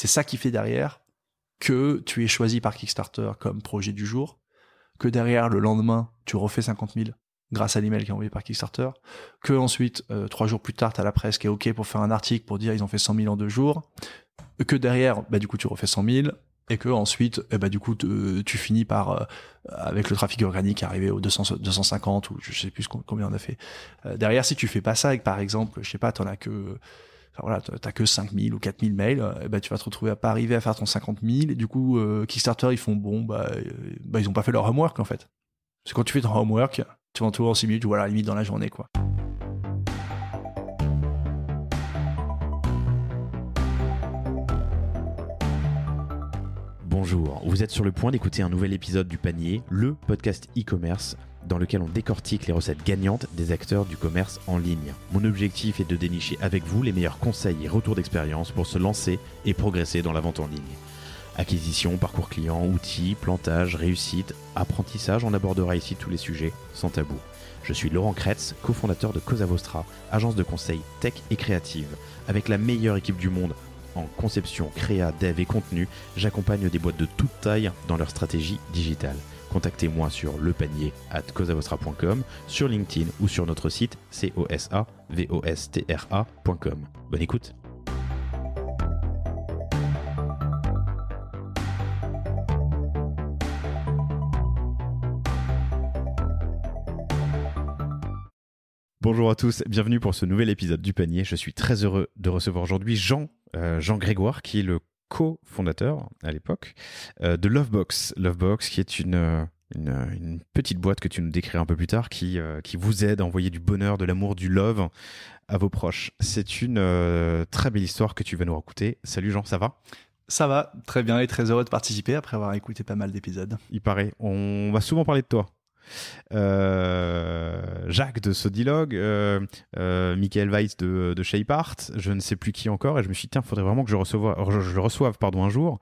C'est ça qui fait derrière que tu es choisi par Kickstarter comme projet du jour, que derrière, le lendemain, tu refais 50 000 grâce à l'email qui est envoyé par Kickstarter, que ensuite, 3 jours plus tard, t'as la presse qui est OK pour faire un article pour dire ils ont fait 100 000 en 2 jours, que derrière, du coup, tu refais 100 000, et que ensuite, du coup, tu finis par, avec le trafic organique, arriver aux 250, ou je sais plus combien on a fait. Derrière, si tu fais pas ça, et que par exemple, je sais pas, t'as que 5 000 ou 4 000 mails, tu vas te retrouver à pas arriver à faire ton 50 000, et du coup, Kickstarter, ils font ils ont pas fait leur homework, en fait. Parce que quand tu fais ton homework, tu vas en trouver en 6 minutes, ou à la limite dans la journée, quoi. Bonjour, vous êtes sur le point d'écouter un nouvel épisode du Panier, le podcast e-commerce dans lequel on décortique les recettes gagnantes des acteurs du commerce en ligne. Mon objectif est de dénicher avec vous les meilleurs conseils et retours d'expérience pour se lancer et progresser dans la vente en ligne. Acquisition, parcours client, outils, plantage, réussite, apprentissage, on abordera ici tous les sujets sans tabou. Je suis Laurent Kretz, cofondateur de Cosa Vostra, agence de conseil tech et créative. Avec la meilleure équipe du monde en conception, créa, dev et contenu, j'accompagne des boîtes de toute taille dans leur stratégie digitale. Contactez-moi sur lepanier@cosavostra.com, sur LinkedIn ou sur notre site cosavostra.com. Bonne écoute. Bonjour à tous, bienvenue pour ce nouvel épisode du Panier. Je suis très heureux de recevoir aujourd'hui Jean Grégoire, qui est le co-fondateur à l'époque de Lovebox. Lovebox, qui est une petite boîte que tu nous décriras un peu plus tard, qui vous aide à envoyer du bonheur, de l'amour, du love à vos proches. C'est une très belle histoire que tu vas nous raconter. Salut Jean, ça va ? Ça va, très bien, et très heureux de participer après avoir écouté pas mal d'épisodes. Il paraît, on va souvent parler de toi. Jacques de Sodilogue, Michael Weiss de Shapeart, je ne sais plus qui encore, et je me suis dit, tiens, faudrait vraiment que je le reçoive un jour.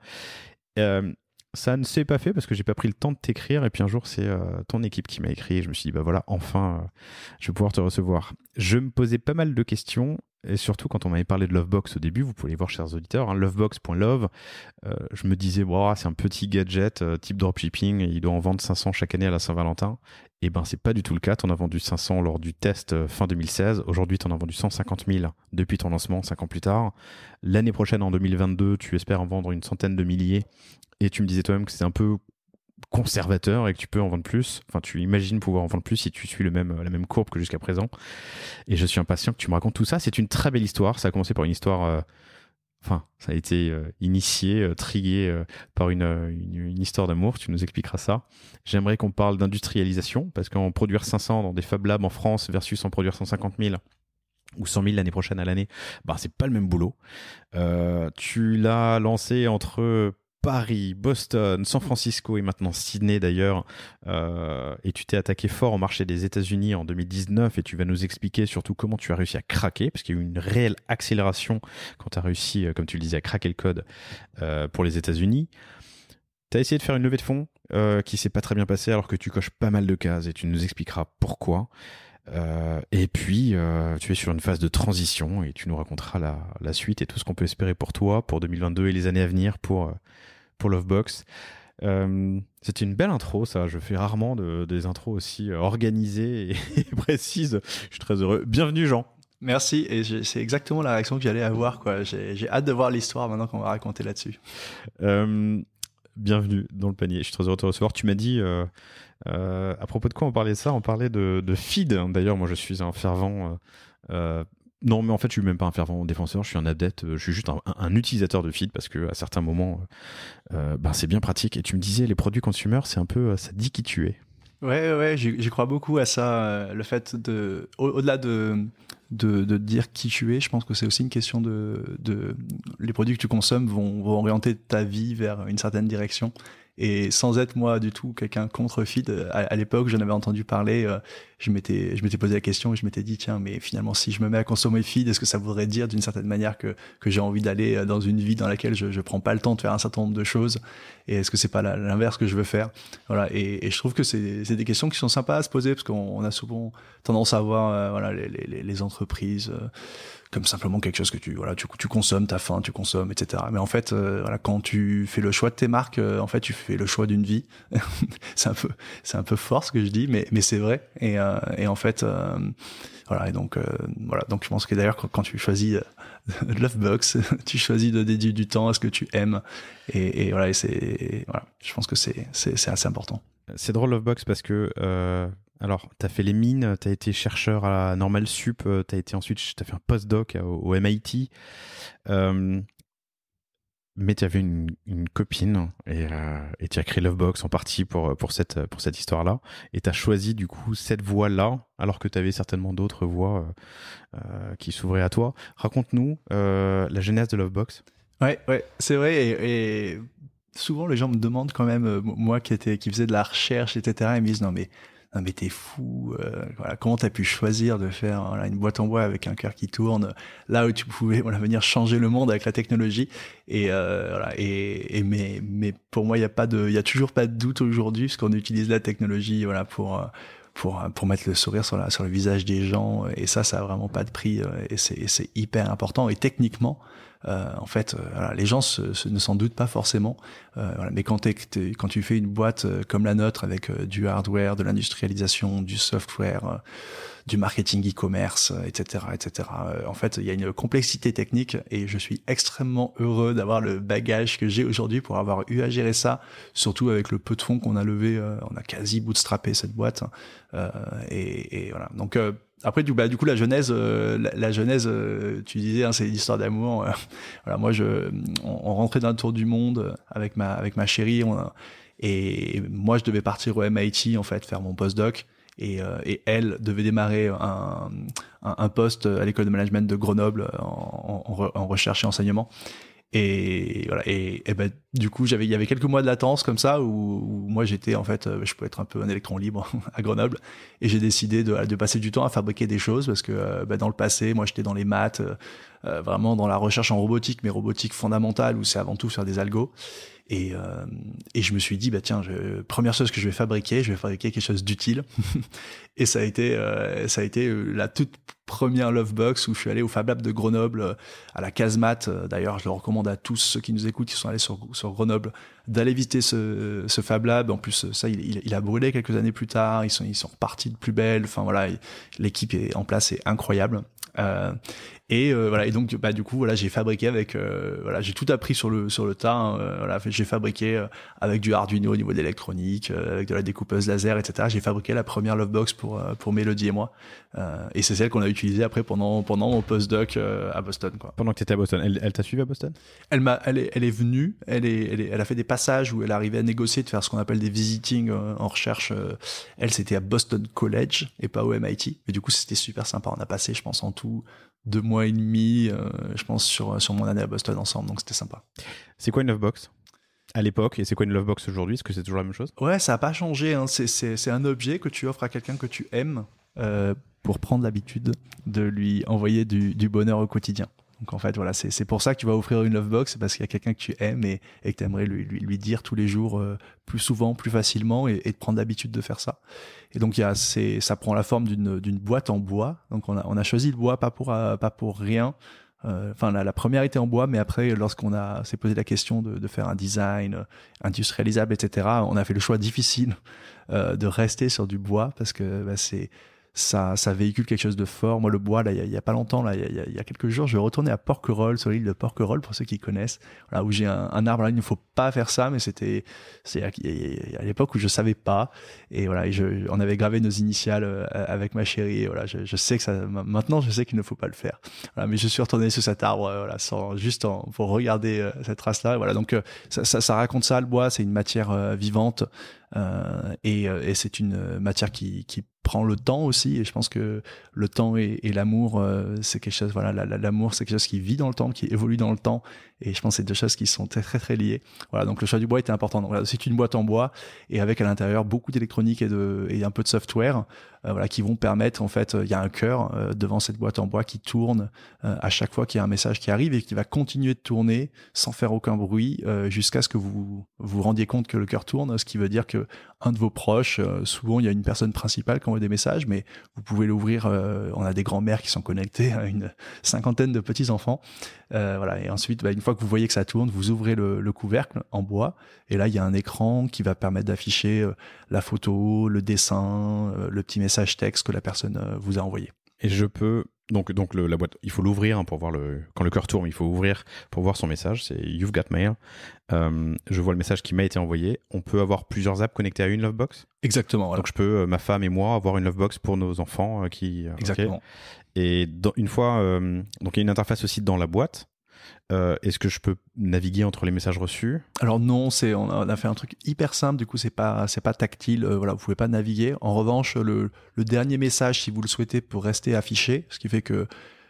Ça ne s'est pas fait parce que j'ai pas pris le temps de t'écrire, et puis un jour c'est ton équipe qui m'a écrit, et je me suis dit, voilà, enfin, je vais pouvoir te recevoir. Je me posais pas mal de questions, et surtout quand on m'avait parlé de Lovebox au début, vous pouvez les voir, chers auditeurs, lovebox.love, je me disais, c'est un petit gadget type dropshipping, et il doit en vendre 500 chaque année à la Saint-Valentin. Et ben, c'est pas du tout le cas. T'en as vendu 500 lors du test fin 2016. Aujourd'hui, t'en as vendu 150 000 depuis ton lancement 5 ans plus tard. L'année prochaine, en 2022, tu espères en vendre une centaine de milliers. Et tu me disais toi-même que c'est un peu conservateur et que tu peux en vendre plus. Enfin, tu imagines pouvoir en vendre plus si tu suis la même courbe que jusqu'à présent. Et je suis impatient que tu me racontes tout ça. C'est une très belle histoire. Ça a commencé par une histoire... ça a été initié, trigué par une histoire d'amour. Tu nous expliqueras ça. J'aimerais qu'on parle d'industrialisation, parce qu'en produire 500 dans des Fab Labs en France versus en produire 150 000 ou 100 000 l'année prochaine à l'année, c'est pas le même boulot. Tu l'as lancé entre Paris, Boston, San Francisco et maintenant Sydney d'ailleurs, et tu t'es attaqué fort au marché des États-Unis en 2019, et tu vas nous expliquer surtout comment tu as réussi à craquer, parce qu'il y a eu une réelle accélération quand tu as réussi, comme tu le disais, à craquer le code pour les États-Unis. Tu as essayé de faire une levée de fonds qui s'est pas très bien passée, alors que tu coches pas mal de cases, et tu nous expliqueras pourquoi. Et puis tu es sur une phase de transition, et tu nous raconteras la suite et tout ce qu'on peut espérer pour toi, pour 2022 et les années à venir pour Lovebox. C'était une belle intro, ça. Je fais rarement des intros aussi organisées et précises. Je suis très heureux. Bienvenue Jean. Merci, et c'est exactement la réaction que j'allais avoir, quoi. J'ai hâte de voir l'histoire maintenant qu'on va raconter là-dessus. Bienvenue dans le panier. Je suis très heureux de te recevoir. Tu m'as dit, à propos de quoi on parlait de ça ? On parlait de feed. D'ailleurs, moi, je suis un fervent... non, mais en fait, je suis même pas un fervent défenseur. Je suis un adepte. Je suis juste un utilisateur de feed, parce que à certains moments, c'est bien pratique. Et tu me disais, les produits consumer, c'est un peu... ça dit qui tu es. Ouais, j'y crois beaucoup à ça. Le fait au-delà de dire qui tu es, je pense que c'est aussi une question de les produits que tu consommes vont orienter ta vie vers une certaine direction. Et sans être moi du tout quelqu'un contre feed, à l'époque, j'en avais entendu parler, je m'étais posé la question et je m'étais dit, tiens, mais finalement, si je me mets à consommer feed, est-ce que ça voudrait dire d'une certaine manière que j'ai envie d'aller dans une vie dans laquelle je prends pas le temps de faire un certain nombre de choses, et est-ce que c'est pas l'inverse que je veux faire? Voilà. Et je trouve que c'est des questions qui sont sympas à se poser, parce qu'on a souvent tendance à voir, voilà, les entreprises, comme simplement quelque chose que tu consommes, t'as faim, tu consommes, etc. Mais en fait, voilà, quand tu fais le choix de tes marques, en fait, tu fais le choix d'une vie. c'est un peu fort ce que je dis, mais c'est vrai. Et en fait, voilà. Et donc, voilà. Donc, je pense que d'ailleurs, quand tu choisis Lovebox, tu choisis de dédier du temps à ce que tu aimes. Et voilà. Et voilà. Je pense que c'est assez important. C'est drôle, Lovebox, parce que alors, tu as fait les mines, tu as été chercheur à Normal Sup, tu as été ensuite, tu as fait un postdoc au MIT, mais tu avais une copine et tu as créé Lovebox en partie pour cette histoire-là, et tu as choisi du coup cette voie-là, alors que tu avais certainement d'autres voies qui s'ouvraient à toi. Raconte-nous la genèse de Lovebox. Ouais, c'est vrai, et souvent les gens me demandent quand même, moi qui faisais de la recherche, etc., ils me disent non mais t'es fou, voilà, comment t'as pu choisir de faire, voilà, une boîte en bois avec un cœur qui tourne, là où tu pouvais, voilà, venir changer le monde avec la technologie. Et voilà, mais pour moi il y a toujours pas de doute aujourd'hui, parce qu'on utilise la technologie, voilà, pour mettre le sourire sur le visage des gens, et ça a vraiment pas de prix, et c'est hyper important. Et techniquement, en fait, voilà, les gens ne s'en doutent pas forcément, voilà, mais quand tu fais une boîte comme la nôtre, avec du hardware, de l'industrialisation, du software, du marketing e-commerce, etc., en fait, il y a une complexité technique, et je suis extrêmement heureux d'avoir le bagage que j'ai aujourd'hui pour avoir eu à gérer ça, surtout avec le peu de fonds qu'on a levé. On a quasi bootstrappé cette boîte, et voilà. Donc après, du coup, la genèse, tu disais, hein, c'est l'histoire d'amour. Voilà, moi, on rentrait d'un tour du monde avec ma chérie, et moi, je devais partir au MIT, en fait, faire mon postdoc. Et elle devait démarrer un poste à l'école de management de Grenoble en recherche et enseignement. Et voilà, et ben du coup il y avait quelques mois de latence comme ça, où moi j'étais, en fait, je pouvais être un peu un électron libre à Grenoble, et j'ai décidé de passer du temps à fabriquer des choses, parce que dans le passé, moi j'étais dans les maths, vraiment dans la recherche en robotique, mais robotique fondamentale, où c'est avant tout faire des algos. Et je me suis dit, bah tiens, première chose que je vais fabriquer quelque chose d'utile. Et ça a été la toute première Lovebox, où je suis allé au Fab Lab de Grenoble, à la casemate. D'ailleurs, je le recommande à tous ceux qui nous écoutent, qui sont allés sur Grenoble, d'aller visiter ce Fab Lab. En plus, ça, il a brûlé quelques années plus tard. Ils sont repartis de plus belle. Enfin voilà, l'équipe est en place, c'est incroyable. Voilà, et donc du coup, voilà, j'ai fabriqué avec, voilà, j'ai tout appris sur le tas, hein, voilà, j'ai fabriqué avec du Arduino au niveau de l'électronique, avec de la découpeuse laser, etc. J'ai fabriqué la première Lovebox pour Mélodie et moi, et c'est celle qu'on a utilisée après pendant mon postdoc à Boston, quoi. Pendant que tu étais à Boston, elle t'a suivi à Boston? Elle est venue, elle a fait des passages où elle arrivait à négocier, de faire ce qu'on appelle des visiting en recherche. Elle, c'était à Boston College et pas au MIT, mais du coup c'était super sympa. On a passé, je pense, en tout 2 mois et demi, je pense, sur mon année à Boston ensemble, donc c'était sympa. C'est quoi une Lovebox à l'époque, et c'est quoi une Lovebox aujourd'hui? Est-ce que c'est toujours la même chose? Ouais, ça n'a pas changé, hein. C'est un objet que tu offres à quelqu'un que tu aimes, pour prendre l'habitude de lui envoyer du bonheur au quotidien. Donc en fait, voilà, c'est pour ça que tu vas offrir une Lovebox, c'est parce qu'il y a quelqu'un que tu aimes, et que tu aimerais lui dire tous les jours, plus souvent, plus facilement, et de prendre l'habitude de faire ça. Et donc ça prend la forme d'une boîte en bois. Donc on a choisi le bois pas pour rien. Enfin, la première était en bois, mais après, lorsqu'on s'est posé la question de faire un design industrialisable, etc., on a fait le choix difficile de rester sur du bois, parce que ça véhicule quelque chose de fort. Moi, le bois, là, il y a pas longtemps, là, il y a quelques jours, je retournais à Porquerolles, sur l'île de Porquerolles, pour ceux qui connaissent, là où j'ai un arbre. Là, il ne faut pas faire ça, mais c'est à l'époque où je savais pas. Et voilà, on avait gravé nos initiales avec ma chérie. Et voilà, je sais que maintenant, je sais qu'il ne faut pas le faire. Voilà, mais je suis retourné sur cet arbre, voilà, pour regarder cette trace-là. Voilà, donc ça raconte ça, le bois. C'est une matière vivante, Et c'est une matière qui prend le temps aussi, et je pense que le temps et l'amour, c'est quelque chose, voilà, l'amour, c'est quelque chose qui vit dans le temps, qui évolue dans le temps, et je pense que c'est deux choses qui sont très très très liées. Voilà, donc le choix du bois était important. Donc voilà, c'est une boîte en bois et avec à l'intérieur beaucoup d'électronique et un peu de software, voilà, qui vont permettre, en fait, il y a un cœur devant cette boîte en bois qui tourne à chaque fois qu'il y a un message qui arrive et qui va continuer de tourner sans faire aucun bruit jusqu'à ce que vous vous rendiez compte que le cœur tourne, ce qui veut dire que un de vos proches, souvent il y a une personne principale qui envoie des messages, mais vous pouvez l'ouvrir, on a des grands-mères qui sont connectées à une cinquantaine de petits-enfants, voilà, et ensuite, une fois que vous voyez que ça tourne, vous ouvrez le couvercle en bois, et là il y a un écran qui va permettre d'afficher la photo, le dessin, le petit message texte que la personne vous a envoyé. Et je peux donc la boîte, il faut l'ouvrir pour voir quand le cœur tourne, il faut ouvrir pour voir son message. C'est You've Got Mail. Je vois le message qui m'a été envoyé. On peut avoir plusieurs apps connectées à une Lovebox. Exactement. Voilà. Donc je peux, ma femme et moi, avoir une Lovebox pour nos enfants Exactement. Okay. Et une fois, donc il y a une interface aussi dans la boîte. Est-ce que je peux naviguer entre les messages reçus? Alors non, on a fait un truc hyper simple, du coup c'est pas tactile, voilà, vous pouvez pas naviguer. En revanche, le dernier message, si vous le souhaitez, peut rester affiché, ce qui fait que,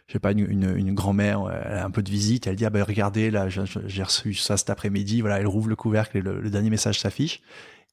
je sais pas, une grand-mère, elle a un peu de visite, elle dit regardez, là j'ai reçu ça cet après-midi, voilà, elle rouvre le couvercle et le dernier message s'affiche.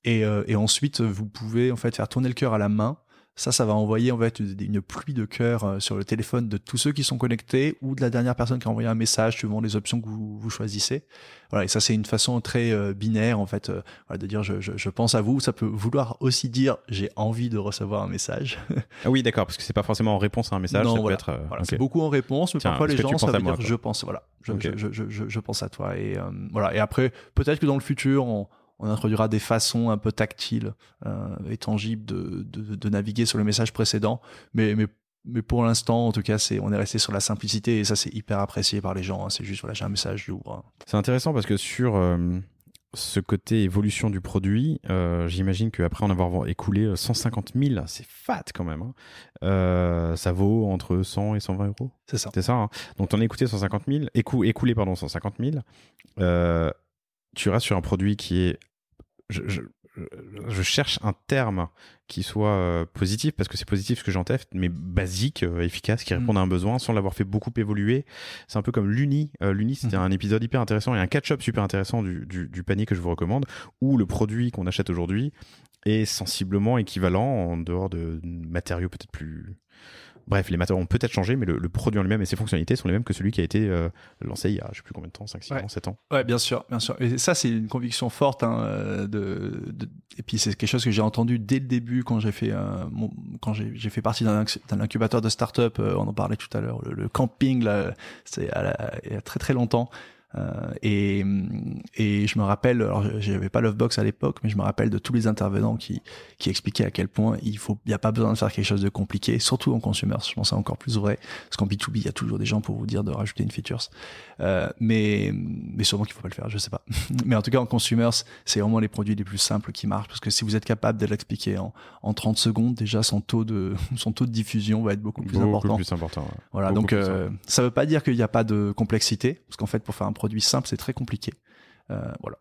Et ensuite vous pouvez en fait faire tourner le cœur à la main. Ça va envoyer en fait une pluie de cœurs sur le téléphone de tous ceux qui sont connectés ou de la dernière personne qui a envoyé un message suivant les options que vous choisissez. Voilà, et ça c'est une façon très binaire en fait, voilà, de dire je pense à vous. Ça peut vouloir aussi dire j'ai envie de recevoir un message. Ah oui, d'accord, parce que c'est pas forcément en réponse à un message. Non, ça voilà, peut être. voilà, Okay. c'est beaucoup en réponse, mais parfois les gens ça veut dire je pense. Voilà, Okay. je pense à toi. Et voilà. Et après peut-être que dans le futur on introduira des façons un peu tactiles et tangibles de naviguer sur le message précédent, mais pour l'instant, en tout cas, on est resté sur la simplicité et ça, c'est hyper apprécié par les gens. Hein. C'est juste, voilà, j'ai un message, j'ouvre. C'est intéressant parce que sur ce côté évolution du produit, j'imagine qu'après en avoir écoulé 150 000, c'est fat quand même. Hein. Ça vaut entre 100 et 120 euros. C'est ça. C'est ça. Hein. Donc, t'en as écoulé 150 000, écoulé 150 000. Tu restes sur un produit qui est... Je cherche un terme qui soit positif, parce que c'est positif ce que j'en teste, mais basique, efficace, qui répond à un besoin sans l'avoir fait beaucoup évoluer. C'est un peu comme l'Uni. L'Uni, c'était un épisode hyper intéressant et un catch-up super intéressant du panier que je vous recommande, où le produit qu'on achète aujourd'hui est sensiblement équivalent en dehors de matériaux peut-être plus... Bref, les matériaux ont peut-être changé, mais le produit en lui-même et ses fonctionnalités sont les mêmes que celui qui a été lancé il y a je sais plus combien de temps, 5, 6 ans, 7 ans. Ouais, bien sûr, bien sûr. Et ça, c'est une conviction forte. Hein, et puis, c'est quelque chose que j'ai entendu dès le début quand j'ai fait, j'ai fait partie d'un incubateur de start-up. On en parlait tout à l'heure. Le camping, là, c'est il y a très très longtemps. Et je me rappelle, alors j'avais pas Lovebox à l'époque, mais je me rappelle de tous les intervenants qui expliquaient à quel point il y a pas besoin de faire quelque chose de compliqué, surtout en consumer. Je pense que c'est encore plus vrai, parce qu'en B2B, il y a toujours des gens pour vous dire de rajouter une feature. Mais sûrement qu'il faut pas le faire, je sais pas. Mais en tout cas, en consumer, c'est vraiment les produits les plus simples qui marchent, parce que si vous êtes capable de l'expliquer en 30 secondes, déjà son tôt de diffusion va être beaucoup plus important. Plus important. Ouais. Voilà, donc ça veut pas dire qu'il n'y a pas de complexité, parce qu'en fait, pour faire un produit simple, c'est très compliqué. Voilà.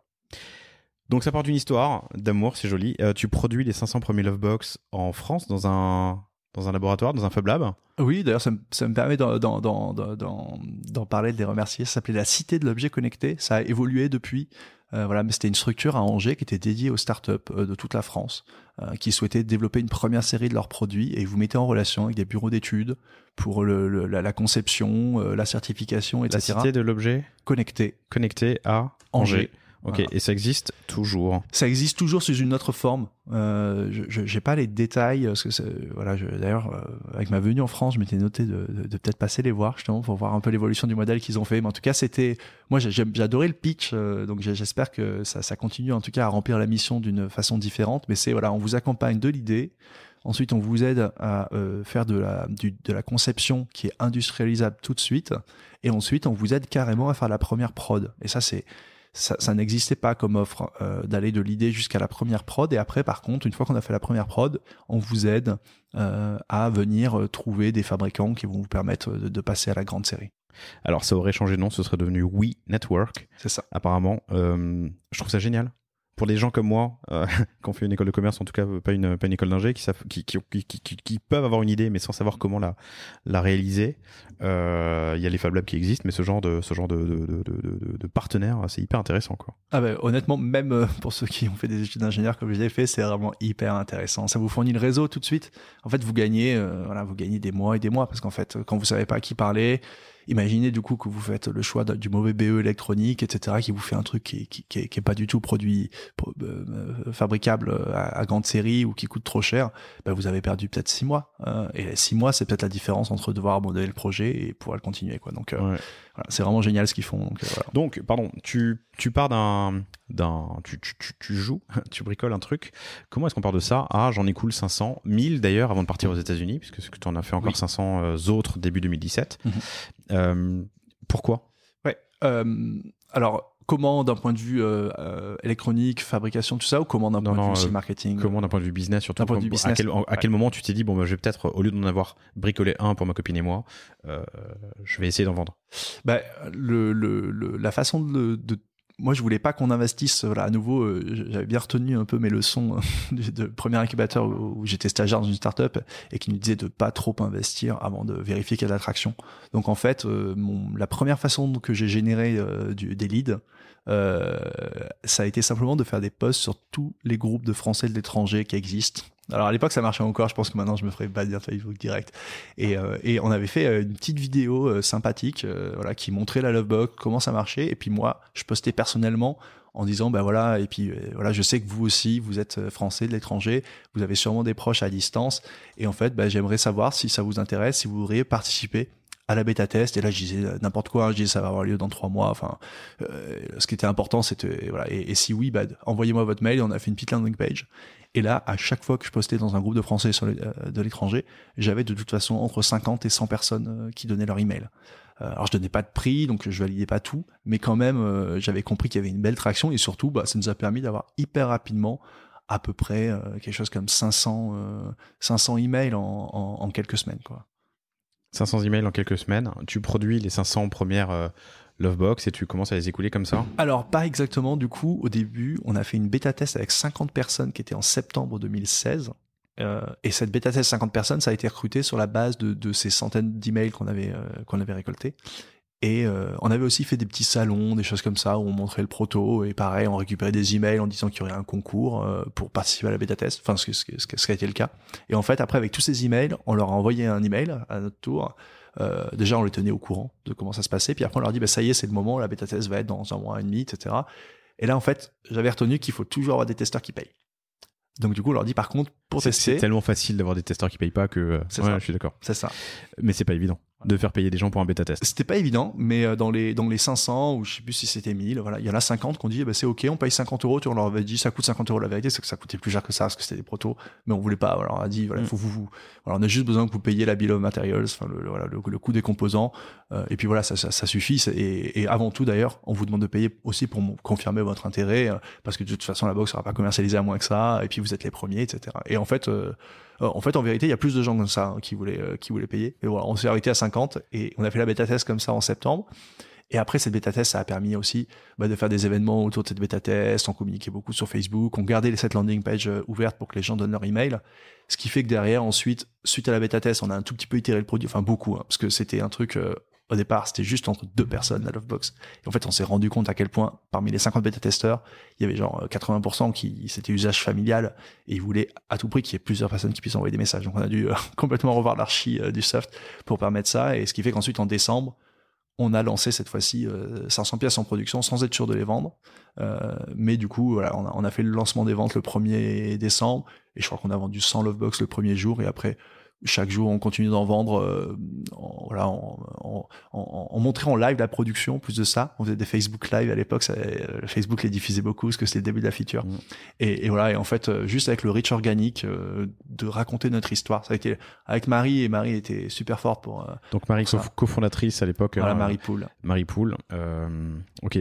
Donc ça part d'une histoire d'amour, c'est joli. Tu produis les 500 premiers Lovebox en France dans un laboratoire, dans un Fab Lab. Oui, d'ailleurs, ça me permet d'en parler, de les remercier. Ça s'appelait la Cité de l'Objet Connecté. Ça a évolué depuis. Voilà, mais c'était une structure à Angers qui était dédiée aux startups de toute la France qui souhaitaient développer une première série de leurs produits, et ils vous mettaient en relation avec des bureaux d'études pour la conception, la certification, etc. La Cité de l'Objet Connecté à Angers. Ok, voilà. Et ça existe toujours. Ça existe toujours sous une autre forme. Je j'ai pas les détails parce que voilà. D'ailleurs, avec ma venue en France, je m'étais noté de peut-être passer les voir justement pour voir un peu l'évolution du modèle qu'ils ont fait. Mais en tout cas, moi j'adorais le pitch, donc j'espère que ça continue en tout cas à remplir la mission d'une façon différente. Mais voilà, on vous accompagne de l'idée. Ensuite, on vous aide à faire de la conception qui est industrialisable tout de suite. Et ensuite, on vous aide carrément à faire la première prod. Et ça n'existait pas comme offre d'aller de l'idée jusqu'à la première prod. Et après, par contre, une fois qu'on a fait la première prod, on vous aide à venir trouver des fabricants qui vont vous permettre de passer à la grande série. Alors, ça aurait changé de nom, ce serait devenu We Network. C'est ça. Apparemment, je trouve ça génial. pour les gens comme moi, qui ont fait une école de commerce, en tout cas pas une école d'ingé, qui peuvent avoir une idée, mais sans savoir comment la réaliser, il y a les Fab Labs qui existent, mais ce genre de partenaires, c'est hyper intéressant, quoi. Ah bah, honnêtement, même pour ceux qui ont fait des études d'ingénieur comme je l'ai fait, c'est vraiment hyper intéressant. Ça vous fournit le réseau tout de suite. En fait, vous gagnez des mois et des mois, parce qu'en fait, quand vous savez pas à qui parler, imaginez du coup que vous faites le choix du mauvais BE électronique, etc., qui vous fait un truc qui est pas du tout fabricable à grande série ou qui coûte trop cher. Bah, vous avez perdu peut-être 6 mois. Et 6 mois, c'est peut-être la différence entre devoir abandonner le projet et pouvoir le continuer, quoi. Donc, Ouais. voilà, c'est vraiment génial ce qu'ils font. Donc, voilà. Donc, pardon, tu pars tu joues, tu bricoles un truc. Comment est-ce qu'on part de ça à j'en écoule 500, 1000 d'ailleurs avant de partir aux États-Unis, puisque tu en as fait encore Oui. 500 autres début 2017. Pourquoi? Ouais. Alors, comment d'un point de vue électronique, fabrication, tout ça, ou comment d'un point de vue aussi marketing? Comment d'un point de vue business, surtout d'un point de vue business, à quel moment tu t'es dit, bon, bah, je vais peut-être, au lieu d'en avoir bricolé un pour ma copine et moi, je vais essayer d'en vendre. Bah, la façon de moi, je voulais pas qu'on investisse. Voilà, à nouveau, j'avais bien retenu un peu mes leçons de premier incubateur où j'étais stagiaire dans une startup et qui nous disait de pas trop investir avant de vérifier qu'il y a de l'attraction. Donc en fait, la première façon que j'ai généré des leads, ça a été simplement de faire des posts sur tous les groupes de Français de l'étranger qui existent. Alors à l'époque ça marchait encore, je pense que maintenant je me ferais bannir de Facebook direct. Et on avait fait une petite vidéo sympathique, voilà, qui montrait la Lovebox, comment ça marchait. Et puis moi, je postais personnellement en disant bah voilà, et puis voilà, je sais que vous aussi vous êtes français de l'étranger, vous avez sûrement des proches à distance, et en fait bah, j'aimerais savoir si ça vous intéresse, si vous voudriez participer à la bêta test. Et là je disais n'importe quoi, je disais ça va avoir lieu dans 3 mois, enfin ce qui était important c'était voilà, et si oui, bah envoyez-moi votre mail. Et on a fait une petite landing page. Et là, à chaque fois que je postais dans un groupe de Français de l'étranger, j'avais de toute façon entre 50 et 100 personnes qui donnaient leur email. Alors je donnais pas de prix, donc je validais pas tout, mais quand même j'avais compris qu'il y avait une belle traction, et surtout bah, ça nous a permis d'avoir hyper rapidement à peu près quelque chose comme 500 emails en quelques semaines, quoi. 500 emails en quelques semaines. Tu produis les 500 premières Lovebox et tu commences à les écouler comme ça? Alors pas exactement, du coup au début on a fait une bêta test avec 50 personnes qui était en septembre 2016. Et cette bêta test 50 personnes, ça a été recruté sur la base de ces centaines d'emails qu'on avait récoltés. Et on avait aussi fait des petits salons, des choses comme ça, où on montrait le proto, et pareil, on récupérait des emails en disant qu'il y aurait un concours pour participer à la bêta test, enfin ce qui a été le cas. Et en fait, après, avec tous ces emails, on leur a envoyé un email à notre tour. Déjà, on les tenait au courant de comment ça se passait, puis après on leur dit bah ça y est, c'est le moment, la bêta test va être dans 1 mois et demi, etc. Et là, en fait, j'avais retenu qu'il faut toujours avoir des testeurs qui payent. Donc du coup, on leur dit par contre, pour tester... C'est tellement facile d'avoir des testeurs qui payent pas que... C'est ouais, ça. je suis d'accord. C'est ça. Mais c'est pas évident de faire payer des gens pour un bêta test. C'était pas évident, mais dans les 500, ou je sais plus si c'était 1000, voilà, il y en a 50 qu'on dit, bah, c'est ok, on paye 50 €, on leur avait dit, ça coûte 50 €. La vérité, c'est que ça coûtait plus cher que ça, parce que c'était des protos, mais on voulait pas, voilà, on a dit, voilà, faut voilà, on a juste besoin que vous payiez la bill of materials, enfin, le coût des composants, et puis voilà, ça suffit, et avant tout, d'ailleurs, on vous demande de payer aussi pour confirmer votre intérêt, parce que de toute façon, la box sera pas commercialisée à moins que ça, et puis vous êtes les premiers, etc. Et en fait, en vérité, il y a plus de gens comme ça qui voulaient payer. Et voilà, on s'est arrêté à 50 et on a fait la bêta test comme ça en septembre. Et après cette bêta test, ça a permis aussi de faire des événements autour de cette bêta test. On communiquait beaucoup sur Facebook, on gardait cette landing page ouverte pour que les gens donnent leur email. Ce qui fait que derrière, ensuite, suite à la bêta test, on a un tout petit peu itéré le produit, enfin beaucoup, parce que c'était un truc. Au départ, c'était juste entre 2 personnes, la Lovebox. Et en fait, on s'est rendu compte à quel point, parmi les 50 bêta-testeurs, il y avait genre 80% qui, c'était usage familial, et ils voulaient à tout prix qu'il y ait plusieurs personnes qui puissent envoyer des messages. Donc, on a dû complètement revoir l'archi du soft pour permettre ça. Et ce qui fait qu'ensuite, en décembre, on a lancé cette fois-ci 500 pièces en production sans être sûr de les vendre. Mais du coup, voilà, on a fait le lancement des ventes le 1er décembre, et je crois qu'on a vendu 100 Lovebox le premier jour, et après, chaque jour, on continue d'en vendre. On montrait en live la production. Plus de ça, on faisait des Facebook Live à l'époque. Facebook les diffusait beaucoup parce que c'était le début de la feature. Et voilà. Et en fait, juste avec le reach organique, de raconter notre histoire, ça a été avec Marie. Et Marie était super forte pour. Donc Marie, cofondatrice à l'époque. Voilà, Marie Poul. Marie Poul. Ok.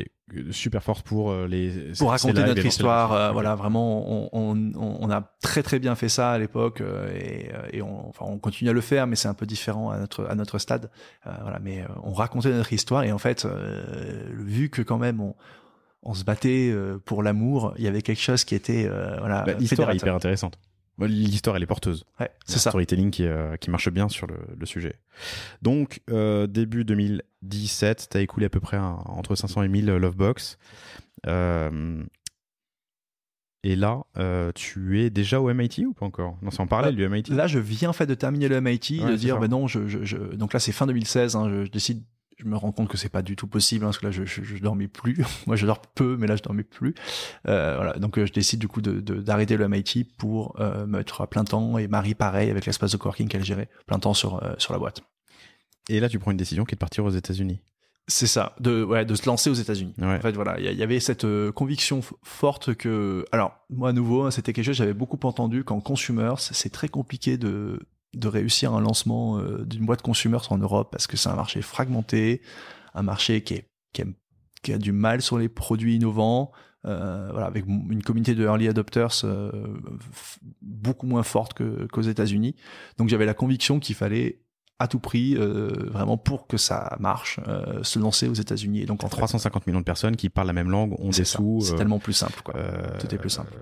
Super forte pour raconter notre histoire. Voilà, vraiment, on a très très bien fait ça à l'époque, et on continue à le faire, mais c'est un peu différent à notre stade. Voilà, mais on racontait notre histoire, et en fait, vu que quand même on se battait pour l'amour. Il y avait quelque chose qui était l'histoire est fédérateur. hyper intéressante. L'histoire, elle est porteuse. Ouais, c'est ça. Storytelling qui marche bien sur le sujet. Donc, début 2017, tu as écoulé à peu près entre 500 et 1000 Lovebox. Et là, tu es déjà au MIT ou pas encore? Non, c'est en parallèle du MIT. Là, je viens en fait de terminer le MIT, de dire, ben non, donc là, c'est fin 2016, je décide. Je me rends compte que c'est pas du tout possible, parce que là, je dormais plus. Moi, je dors peu, mais là, je dormais plus. Donc, je décide du coup d'arrêter le MIT pour me mettre à plein temps. Et Marie, pareil, avec l'espace de coworking qu'elle gérait, plein temps sur la boîte. Et là, tu prends une décision qui est de partir aux États-Unis. C'est ça, de se lancer aux États-Unis. Ouais. En fait, voilà, il y avait cette conviction forte que, alors, moi, à nouveau, c'était quelque chose que j'avais beaucoup entendu qu'en consumers, c'est très compliqué de réussir un lancement d'une boîte consumers en Europe parce que c'est un marché fragmenté, un marché qui a du mal sur les produits innovants, avec une communauté de early adopters beaucoup moins forte qu'aux États-Unis. Donc j'avais la conviction qu'il fallait à tout prix, vraiment pour que ça marche, se lancer aux États-Unis. Et donc en 350 millions de personnes qui parlent la même langue, ont des sous. C'est tellement plus simple, quoi. Tout est plus simple.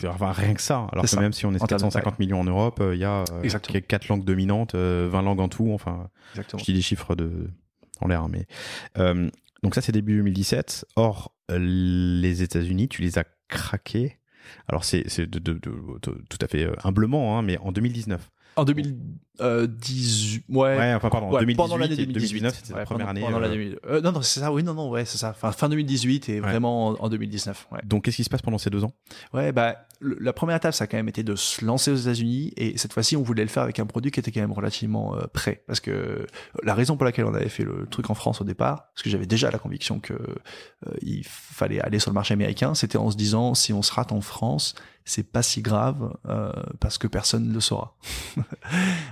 Enfin, rien que ça. Alors que même si on est 450 millions en Europe, il y a 4 langues dominantes, 20 langues en tout. Enfin, je dis des chiffres en l'air, mais donc ça c'est début 2017. Or les États-Unis, tu les as craqués. Alors c'est tout à fait humblement, mais en 2019. En 2018, pardon, 2018 pendant l'année 2018. 2019, c'était la première année. Pendant l'année, non, c'est ça, c'est ça. Fin 2018 et vraiment en 2019. Ouais. Donc, qu'est-ce qui se passe pendant ces 2 ans? Ouais, la première étape, ça a quand même été de se lancer aux États-Unis et cette fois-ci, on voulait le faire avec un produit qui était quand même relativement prêt. Parce que la raison pour laquelle on avait fait le truc en France au départ, parce que j'avais déjà la conviction que il fallait aller sur le marché américain, c'était en se disant, si on se rate en France, c'est pas si grave parce que personne ne le saura.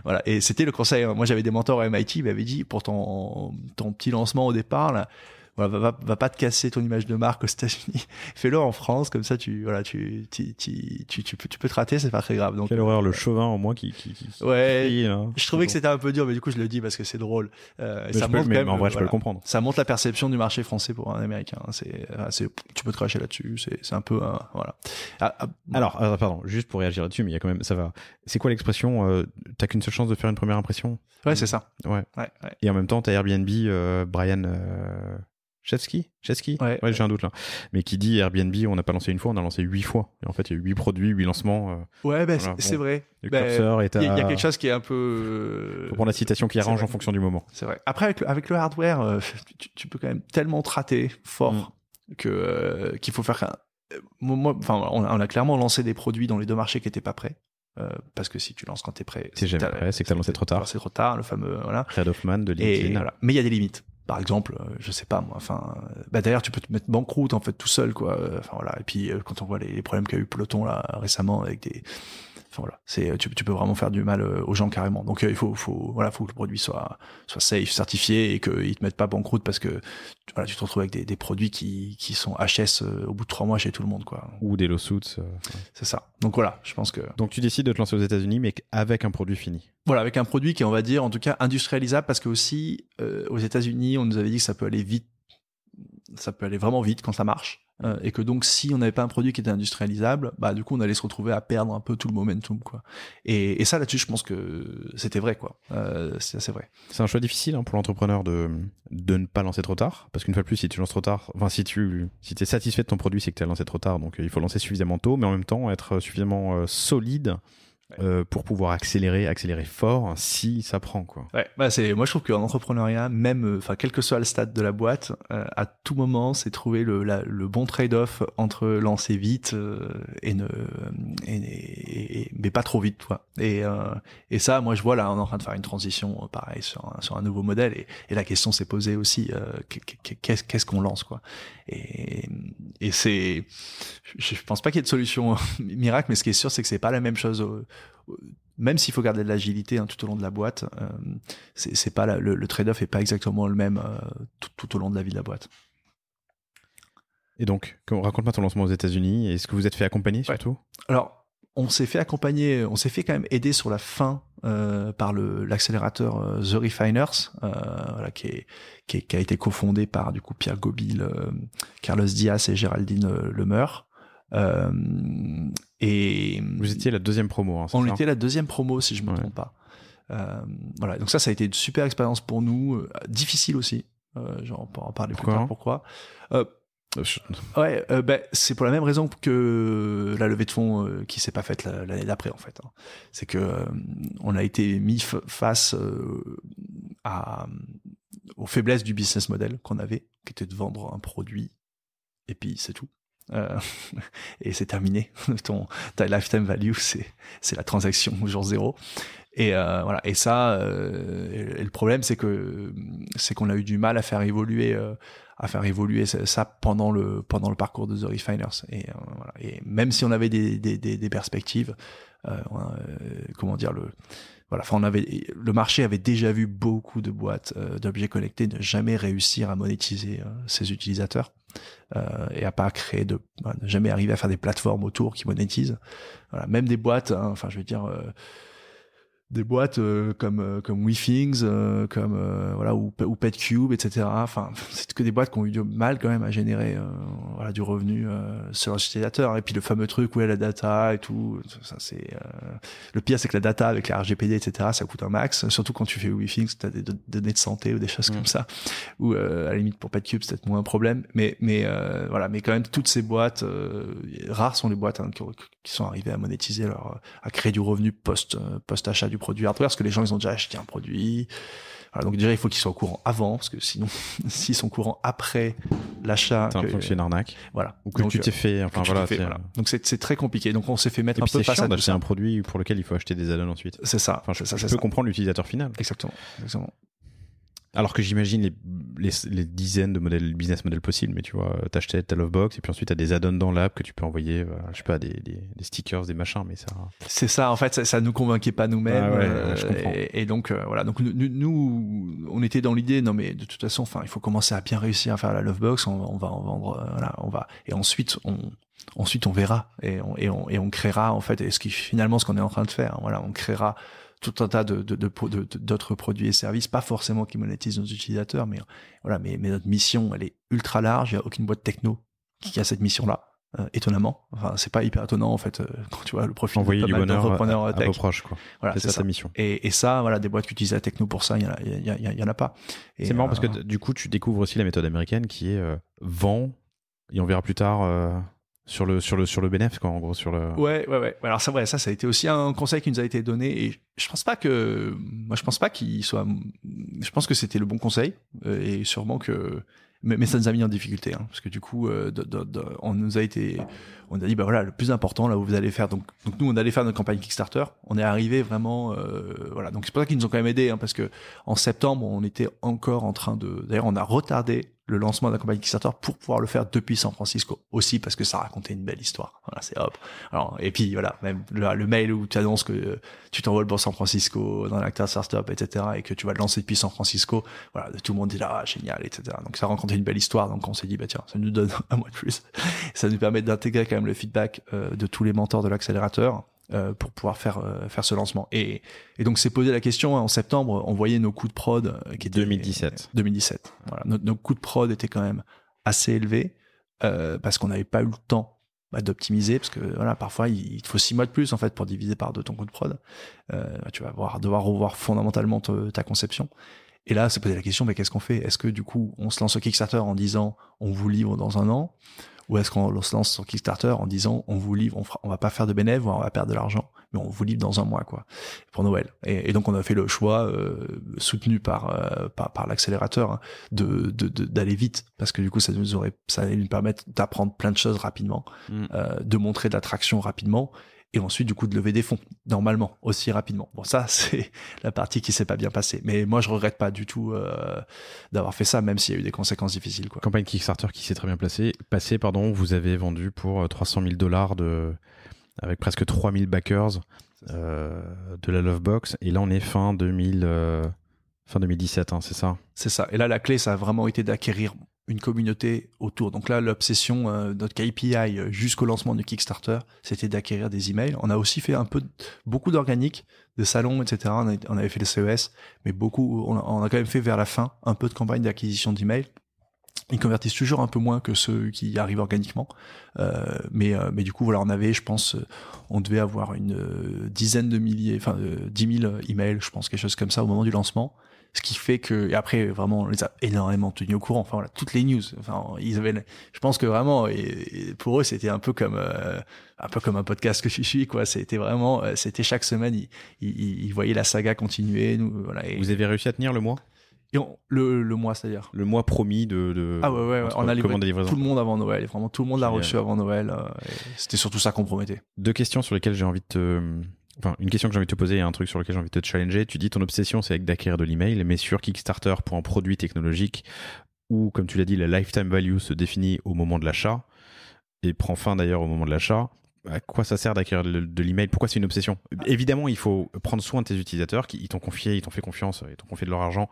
Voilà, et c'était le conseil. Moi, j'avais des mentors à MIT, ils m'avaient dit pour ton petit lancement au départ, là, voilà, va pas te casser ton image de marque aux États-Unis. Fais-le en France, comme ça, tu peux te rater, c'est pas très grave. Donc, quelle horreur, le chauvin en moi qui ouais, crie, là. Je trouvais que c'était un peu dur, mais du coup, je le dis parce que c'est drôle. Ça montre même, en vrai, je peux le comprendre. Ça montre la perception du marché français pour un Américain. Tu peux te cracher là-dessus. C'est un peu, voilà. Alors, pardon, juste pour réagir là-dessus, mais il y a quand même, ça va. C'est quoi l'expression? T'as qu'une seule chance de faire une première impression? Ouais, c'est ça. Ouais. Et en même temps, t'as Airbnb, Brian. Chesky, ouais, j'ai un doute là. Mais qui dit Airbnb, on n'a pas lancé une fois, on a lancé 8 fois. Et en fait, il y a eu 8 produits, 8 lancements. C'est vrai. Le curseur est à... Il y a quelque chose qui est un peu... Faut prendre la citation qui arrange en fonction du moment. C'est vrai. Après, avec le hardware, tu peux quand même tellement te rater fort qu'il faut faire... on a clairement lancé des produits dans les 2 marchés qui n'étaient pas prêts. Parce que si tu lances quand t'es prêt, c'est jamais prêt, c'est que t'as lancé trop tard. C'est trop tard, le fameux... Voilà. Red Hoffman de LinkedIn. Voilà. Mais il y a des limites. Par exemple, je sais pas moi, d'ailleurs tu peux te mettre banqueroute en fait tout seul quoi. Et puis quand on voit les problèmes qu'a eu Peloton là récemment avec des, tu peux vraiment faire du mal aux gens carrément. Donc il faut que le produit soit safe, certifié et qu'ils te mettent pas banqueroute parce que tu te retrouves avec des produits qui sont HS au bout de 3 mois chez tout le monde quoi. Ou des lawsuits. C'est ça. Donc voilà, je pense que. Donc tu décides de te lancer aux États-Unis mais avec un produit fini. Voilà, avec un produit qui est, on va dire, en tout cas industrialisable, parce que aussi aux États-Unis, on nous avait dit que ça peut aller vite, ça peut aller vraiment vite quand ça marche, et que donc si on n'avait pas un produit qui était industrialisable, du coup on allait se retrouver à perdre un peu tout le momentum quoi. Et ça là-dessus, je pense que c'était vrai quoi. C'est assez vrai. C'est un choix difficile pour l'entrepreneur de ne pas lancer trop tard, parce qu'une fois de plus, si tu lances trop tard, enfin si t'es satisfait de ton produit, c'est que tu as lancé trop tard, donc il faut lancer suffisamment tôt, mais en même temps être suffisamment solide. Pour pouvoir accélérer fort si ça prend quoi. Ouais, moi je trouve qu'en entrepreneuriat, même quel que soit le stade de la boîte, à tout moment c'est trouver le bon trade-off entre lancer vite mais pas trop vite quoi. Et ça, moi je vois là on est en train de faire une transition pareil sur un nouveau modèle et la question s'est posée aussi qu'est-ce qu'on lance quoi. Et c'est, je pense pas qu'il y ait de solution miracle, mais ce qui est sûr c'est que c'est pas la même chose. Même s'il faut garder de l'agilité tout au long de la boîte, c'est pas le trade-off est pas exactement le même tout au long de la vie de la boîte. Et donc, raconte-moi ton lancement aux États-Unis et est-ce que vous êtes fait accompagner surtout? Alors, on s'est fait accompagner, on s'est fait quand même aider sur la fin par l'accélérateur The Refiners, voilà, qui a été cofondé par du coup Pierre Gobil, Carlos Diaz et Géraldine Lemeur. Et vous étiez la deuxième promo, hein, on était la deuxième promo si je me trompe pas. Voilà, donc ça a été une super expérience pour nous, difficile aussi. On peut en parler plus tard. Pourquoi c'est pour la même raison que la levée de fonds qui s'est pas faite l'année d'après en fait. C'est que on a été mis face aux faiblesses du business model qu'on avait, qui était de vendre un produit et puis c'est tout. Et c'est terminé. Ta lifetime value, c'est la transaction au jour zéro. Et voilà. Et ça, et le problème, c'est qu'on a eu du mal à faire évoluer ça pendant le parcours de The Refiners. Et voilà. Et même si on avait des perspectives, comment dire, voilà, enfin, le marché avait déjà vu beaucoup de boîtes d'objets connectés ne jamais réussir à monétiser ses utilisateurs et à pas créer ne jamais arriver à faire des plateformes autour qui monétisent. Voilà, même des boîtes, hein, enfin, je veux dire. Des boîtes comme WeThings, voilà, ou PetCube, etc. Enfin, c'est que des boîtes qui ont eu du mal quand même à générer voilà, du revenu sur leurs utilisateurs. Et puis le fameux truc où il y a la data et tout, ça c'est le pire, c'est que la data avec la RGPD, etc. ça coûte un max. Surtout quand tu fais WeThings, t'as des données de santé ou des choses comme ça. Ou à la limite pour PetCube, c'est peut-être moins un problème. Mais voilà, mais quand même toutes ces boîtes, rares sont les boîtes qui sont arrivées à monétiser à créer du revenu post-achat du produit hardware, parce que les gens ils ont déjà acheté un produit. Voilà, donc déjà il faut qu'ils soient au courant avant, parce que sinon s'ils sont au courant après l'achat, t'as l'impression que c'est une arnaque. Voilà. Ou que donc, tu t'es fait. Enfin voilà. Voilà. Donc c'est très compliqué. Donc on s'est fait mettre et un peu face à tout ça. C'est un produit pour lequel il faut acheter des add-ons ensuite. C'est ça. Enfin, je peux comprendre l'utilisateur final. Exactement. Alors que j'imagine les dizaines de business models possibles, mais tu vois, t'achètes ta Lovebox et puis ensuite t'as des add-ons dans l'app que tu peux envoyer, je sais pas, des stickers, des machins, mais ça. C'est ça, en fait, ça nous convainquait pas nous-mêmes. Ah ouais, je comprends. Et donc voilà, donc nous, on était dans l'idée, non mais de toute façon, enfin, il faut commencer à bien réussir à faire la Lovebox, on va en vendre, voilà, et ensuite on verra et on créera en fait, et finalement ce qu'on est en train de faire, voilà, on créera tout un tas d'autres produits et services, pas forcément qui monétisent nos utilisateurs, mais voilà, mais notre mission, elle est ultra large. Il y a aucune boîte techno qui a cette mission-là, étonnamment. Enfin, c'est pas hyper étonnant en fait quand tu vois le profil envoyer de du pas mal bonheur à tech. vos proches, quoi. Voilà, c'est ça ta mission. Et ça, voilà, des boîtes qui utilisent la techno pour ça, il y en a pas. Et c'est marrant parce que du coup, tu découvres aussi la méthode américaine qui est vend, et on verra plus tard. Sur le bénéfice, quoi, en gros, sur le. Ouais. Alors ça a été aussi un conseil qui nous a été donné, et je pense pas qu'il soit. Je pense que c'était le bon conseil, et sûrement que. Mais ça nous a mis en difficulté, hein, parce que du coup, on a dit bah voilà, le plus important là où vous allez faire. Donc nous on allait faire notre campagne Kickstarter. On est arrivé vraiment, voilà. Donc c'est pour ça qu'ils nous ont quand même aidés, hein, parce que en septembre on était encore en train d'ailleurs on a retardé le lancement de la campagne Kickstarter pour pouvoir le faire depuis San Francisco aussi, parce que ça racontait une belle histoire. Voilà, c'est hop. Alors, et puis voilà, même le mail où tu annonces que tu t'envoles pour San Francisco dans l'acteur startup, etc., et que tu vas le lancer depuis San Francisco. Voilà, tout le monde dit là, génial, etc. Donc ça racontait une belle histoire. Donc on s'est dit bah tiens, ça nous donne un mois de plus. Ça nous permet d'intégrer quand même le feedback de tous les mentors de l'accélérateur. Pour pouvoir faire ce lancement, et donc c'est posé la question, hein, en septembre on voyait nos coûts de prod qui étaient 2017. Voilà, nos coûts de prod étaient quand même assez élevés parce qu'on n'avait pas eu le temps d'optimiser, parce que voilà, parfois il te faut 6 mois de plus en fait pour diviser par 2 ton coût de prod. Tu vas devoir revoir fondamentalement ta conception. Et là, c'est posé la question, mais qu'est-ce qu'on fait? Est-ce que du coup on se lance au Kickstarter en disant on vous livre dans un an, ou est-ce qu'on se lance sur Kickstarter en disant on vous livre, on va pas faire de bénéfice, on va perdre de l'argent, mais on vous livre dans un mois, quoi, pour Noël. Et donc on a fait le choix soutenu par l'accélérateur, hein, d'aller vite, parce que du coup ça allait nous permettre d'apprendre plein de choses rapidement, de montrer de l'attraction rapidement, et ensuite du coup de lever des fonds normalement aussi rapidement. Bon, ça c'est la partie qui s'est pas bien passée, mais moi je regrette pas du tout d'avoir fait ça, même s'il y a eu des conséquences difficiles, quoi. Campagne Kickstarter qui s'est très bien passée, vous avez vendu pour $300 000 avec presque 3000 backers de la Lovebox, et là on est fin 2017, hein, c'est ça? C'est ça. Et là la clé ça a vraiment été d'acquérir une communauté autour. Donc là, l'obsession, notre KPI jusqu'au lancement du Kickstarter, c'était d'acquérir des emails. On a aussi fait beaucoup d'organique, de salons, etc. On avait fait le CES, mais on a quand même fait vers la fin un peu de campagne d'acquisition d'emails. Ils convertissent toujours un peu moins que ceux qui arrivent organiquement. Mais du coup, voilà, on avait, je pense, on devait avoir une dizaine de milliers, 10 000 emails, je pense, quelque chose comme ça au moment du lancement. Ce qui fait que, et après, vraiment, on les a énormément tenus au courant. Enfin, voilà, toutes les news. Enfin, je pense que vraiment, et pour eux, c'était un peu comme un podcast que je suis, quoi. C'était vraiment, c'était chaque semaine, ils voyaient la saga continuer. Nous, voilà, Vous avez réussi à tenir le mois? Et le mois, c'est-à-dire le mois promis de ah ouais, on a livré livraison. Tout le monde avant Noël, et vraiment tout le monde l'a reçu avant Noël, et c'était surtout ça qu'on promettait. Deux questions sur lesquelles j'ai envie de une question que j'ai envie de te poser et un truc sur lequel j'ai envie de te challenger. Tu dis ton obsession c'est d'acquérir de l'email, mais sur Kickstarter pour un produit technologique où, comme tu l'as dit, la lifetime value se définit au moment de l'achat et prend fin d'ailleurs au moment de l'achat. À quoi ça sert d'acquérir de l'email? Pourquoi c'est une obsession? Évidemment, il faut prendre soin de tes utilisateurs qui t'ont confié, ils t'ont fait confiance, ils t'ont confié de leur argent.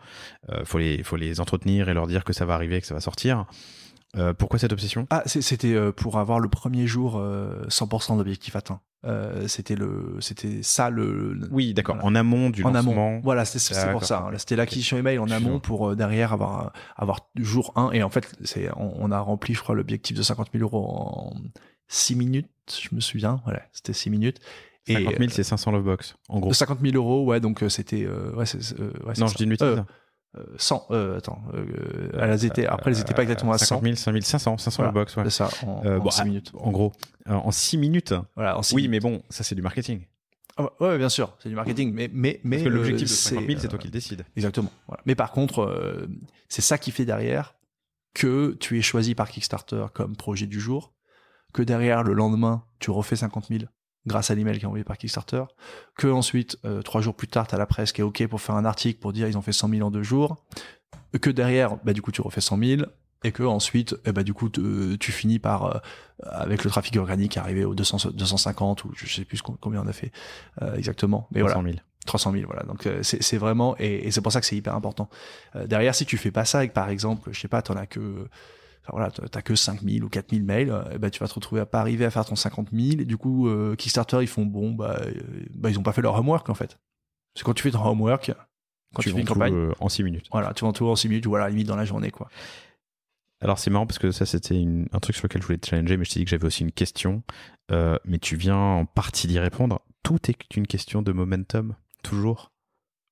Faut les entretenir et leur dire que ça va arriver, que ça va sortir. Pourquoi cette obsession? C'était pour avoir le premier jour 100% d'objectifs atteints. C'était ça le. Oui, d'accord. Voilà. En amont du lancement. Amont. Voilà, c'est pour ça. Là, c'était l'acquisition email en amont pour derrière avoir jour 1. Et en fait, on a rempli, je crois, l'objectif de 50 000 € en 6 minutes, je me souviens. Voilà, c'était 6 minutes. 50 000, c'est 500 Lovebox, en gros. 50 000 €, ouais, donc c'était. Non, je dis une bêtise. 100, elles étaient pas exactement à 100. 50 000, 500 voilà, Lovebox, ouais. C'est ça, en 6 minutes. En gros, en 6 minutes. Voilà, en 6 oui, minutes. Mais bon, ça c'est du marketing. Ouais, bien sûr, c'est du marketing, mais parce que l'objectif de 50 000, c'est toi qui le décides. Exactement. Voilà. Mais par contre, c'est ça qui fait derrière que tu es choisi par Kickstarter comme projet du jour, que derrière le lendemain tu refais 50 000 grâce à l'email qui est envoyé par Kickstarter, que ensuite 3 jours plus tard t'as la presse qui est ok pour faire un article pour dire ils ont fait 100 000 en 2 jours, que derrière du coup tu refais 100 000 et que ensuite du coup tu finis par avec le trafic organique arriver aux 250 ou je sais plus combien on a fait exactement, mais 300 000. 300 000, voilà. Donc c'est vraiment, et c'est pour ça que c'est hyper important. Derrière, si tu fais pas ça avec, par exemple, je sais pas, t'as que 5 000 ou 4 000 mails, tu vas te retrouver à pas arriver à faire ton 50 000, et du coup, Kickstarter, ils font ils ont pas fait leur homework, en fait. C'est quand tu fais ton homework, quand tu fais une campagne. En 6 minutes. Voilà, tu vends tout en 6 minutes, ou à la limite dans la journée, quoi. Alors c'est marrant parce que ça c'était un truc sur lequel je voulais te challenger, mais je t'ai dit que j'avais aussi une question, mais tu viens en partie d'y répondre. Tout est une question de momentum, toujours.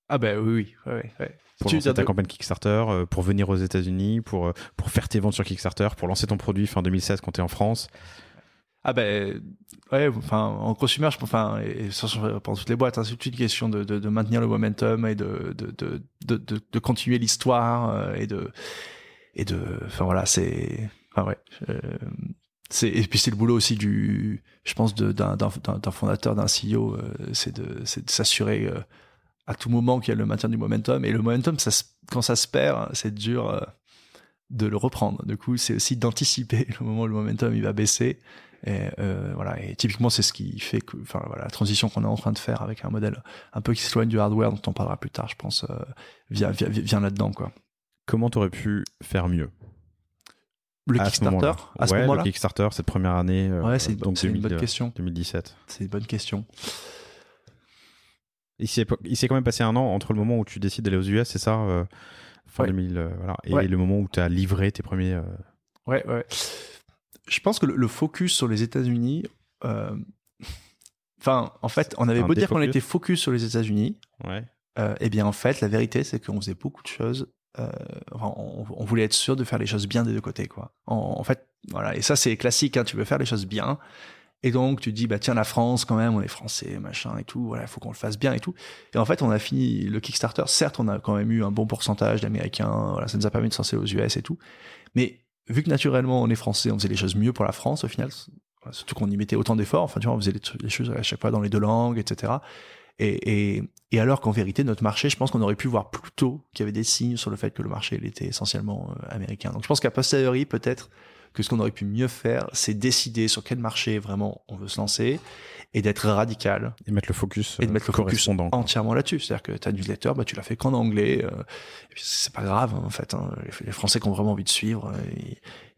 Ah oui. Pour lancer ta campagne Kickstarter, pour venir aux États-Unis, pour faire tes ventes sur Kickstarter, pour lancer ton produit fin 2016 quand t'es en France. En consumer, et pendant toutes les boîtes, c'est toute une question de maintenir le momentum et de continuer l'histoire et et puis c'est le boulot aussi je pense d'un fondateur, d'un CEO, c'est de s'assurer à tout moment qu'il y a le maintien du momentum, et le momentum quand ça se perd, c'est dur de le reprendre. Du coup, c'est aussi d'anticiper le moment où le momentum il va baisser, et typiquement c'est ce qui fait que la transition qu'on est en train de faire avec un modèle un peu qui s'éloigne du hardware dont on parlera plus tard, je pense, vient là-dedans, quoi. Comment t'aurais pu faire mieux? Le Kickstarter, à ce moment-là, le Kickstarter, cette première année, c'est une bonne question. 2017. C'est une bonne question. Il s'est quand même passé un an entre le moment où tu décides d'aller aux US, c'est ça, fin 2000, et le moment où tu as livré tes premiers. Ouais. Je pense que le focus sur les États-Unis, en fait, on avait beau dire qu'on était focus sur les États-Unis, et bien en fait, la vérité, c'est qu'on faisait beaucoup de choses. On voulait être sûr de faire les choses bien des deux côtés, quoi. En fait, voilà. Et ça, c'est classique, hein, tu veux faire les choses bien. Et donc, tu te dis, tiens, la France, quand même, on est français, machin et tout, voilà, il faut qu'on le fasse bien et tout. Et en fait, on a fini le Kickstarter. Certes, on a quand même eu un bon pourcentage d'Américains, voilà, ça nous a permis de lancer aux US et tout. Mais vu que naturellement, on est français, on faisait les choses mieux pour la France, au final, surtout qu'on y mettait autant d'efforts. Enfin, tu vois, on faisait les choses à chaque fois dans les deux langues, etc. Et alors qu'en vérité, notre marché, je pense qu'on aurait pu voir plus tôt qu'il y avait des signes sur le fait que le marché il était essentiellement américain. Donc je pense qu'à posteriori, peut-être, que ce qu'on aurait pu mieux faire, c'est décider sur quel marché vraiment on veut se lancer et d'être radical. Et mettre le focus et de mettre le focus correspondant. entièrement là-dessus. C'est-à-dire que ta newsletter, tu l'as fait qu'en anglais. Et puis c'est pas grave, en fait. Les Français qui ont vraiment envie de suivre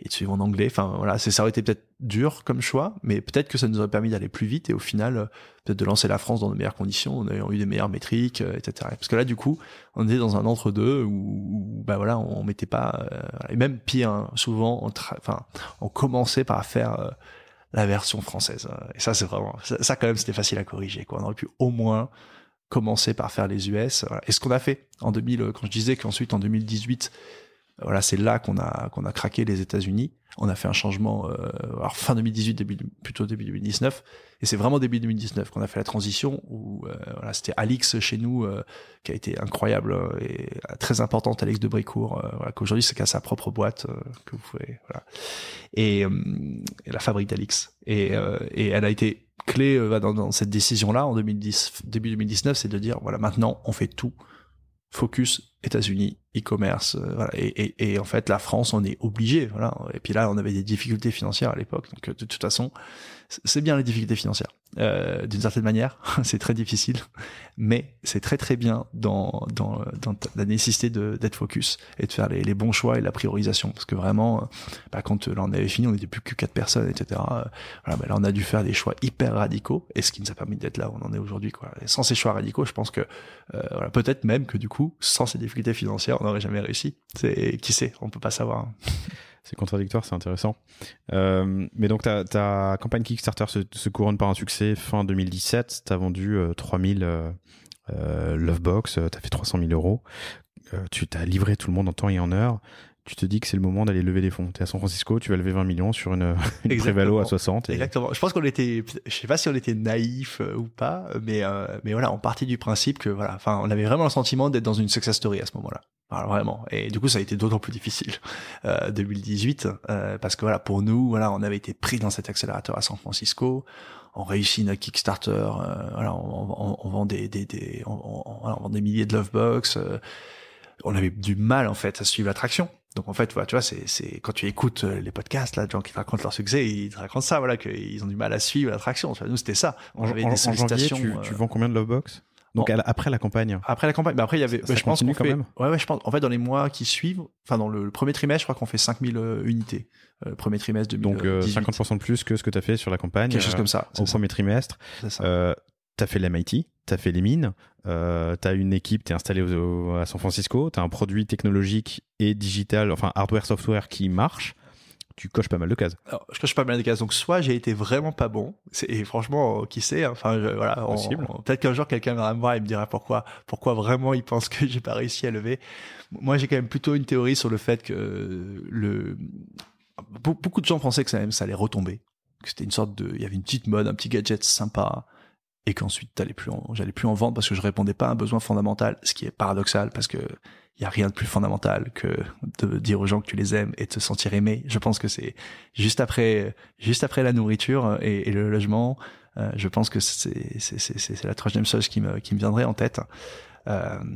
et de suivre en anglais. Enfin, voilà, ça aurait été peut-être dur comme choix, mais peut-être que ça nous aurait permis d'aller plus vite et au final, peut-être de lancer la France dans de meilleures conditions, en ayant eu des meilleures métriques, etc. Parce que là, du coup, on était dans un entre-deux où voilà, on mettait pas, et même pire, hein, souvent, on commençait par faire la version française. Et ça, c'est vraiment, ça quand même, c'était facile à corriger, quoi. On aurait pu au moins commencer par faire les US. Voilà. Et ce qu'on a fait en 2000, quand je disais qu'ensuite en 2018, voilà, c'est là qu'on a craqué les États-Unis. On a fait un changement, alors fin 2018, plutôt début 2019, et c'est vraiment début 2019 qu'on a fait la transition où voilà, c'était Alix chez nous qui a été incroyable et très importante, Alix de Brécourt, voilà, qu'aujourd'hui c'est qu'à sa propre boîte que vous pouvez, voilà, et la fabrique d'Alix, et elle a été clé dans cette décision-là en 2010, début 2019, c'est de dire voilà, maintenant on fait tout. Focus États-Unis, e-commerce, voilà. Et en fait, la France, on est obligé, voilà. Et puis là, on avait des difficultés financières à l'époque, donc de toute façon, c'est bien les difficultés financières. D'une certaine manière, c'est très difficile, mais c'est très très bien dans la nécessité d'être focus et de faire les bons choix et la priorisation, parce que vraiment, quand là on avait fini, on n'était plus que 4 personnes, etc. Voilà, là on a dû faire des choix hyper radicaux, et ce qui nous a permis d'être là où on en est aujourd'hui, quoi. Et sans ces choix radicaux, je pense que voilà, peut-être même que du coup, sans ces difficultés financières, on n'aurait jamais réussi. Qui sait, on peut pas savoir. C'est contradictoire, c'est intéressant. Mais donc, ta campagne Kickstarter se couronne par un succès fin 2017. Tu as vendu 3000 Lovebox, tu as fait 300 000 euros. Tu t'as livré tout le monde en temps et en heure. Tu te dis que c'est le moment d'aller lever des fonds. Tu es à San Francisco, tu vas lever 20 millions sur une prévalo à 60. Exactement. Je pense qu'on était, je sais pas si on était naïf ou pas, mais voilà, on partait du principe que voilà, enfin, on avait vraiment le sentiment d'être dans une success story à ce moment-là. Alors vraiment. Et du coup, ça a été d'autant plus difficile 2018 parce que voilà, pour nous, voilà, on avait été pris dans cet accélérateur à San Francisco. On réussit notre Kickstarter. Voilà, on vend on vend des milliers de Lovebox. On avait du mal en fait à suivre l'attraction. Donc en fait, voilà, tu vois, c'est quand tu écoutes les podcasts là, de gens qui te racontent leur succès, ils te racontent ça, voilà, qu'ils ont du mal à suivre l'attraction. Enfin, nous, c'était ça. On avait des sollicitations. En janvier, tu vends combien de Lovebox? Donc après la campagne. Après la campagne, mais après il y avait. Ça je pense qu'on quand fait. Même. Ouais, je pense. En fait, dans les mois qui suivent, enfin dans le premier trimestre, je crois qu'on fait 5000 unités. Premier trimestre 2018. Donc 50% de plus que ce que tu as fait sur la campagne. Quelque chose comme ça. Au premier trimestre. C'est ça. T'as fait l'MIT, t'as fait les mines, t'as une équipe, t'es installé à San Francisco, t'as un produit technologique et digital, enfin hardware, software qui marche. Tu coches pas mal de cases. Alors, je coche pas mal de cases. Donc, soit j'ai été vraiment pas bon, et franchement, qui sait, hein, enfin, voilà, peut-être qu'un jour quelqu'un viendra me voir et me dira pourquoi vraiment il pense que j'ai pas réussi à lever. Moi, j'ai quand même plutôt une théorie sur le fait que beaucoup de gens pensaient que ça allait retomber. Que c'était une sorte il y avait une petite mode, un petit gadget sympa. Et qu'ensuite j'allais plus en vendre parce que je répondais pas à un besoin fondamental, ce qui est paradoxal parce que il y a rien de plus fondamental que de dire aux gens que tu les aimes et de te sentir aimé. Je pense que c'est juste après la nourriture et le logement. Je pense que c'est la troisième chose qui me viendrait en tête.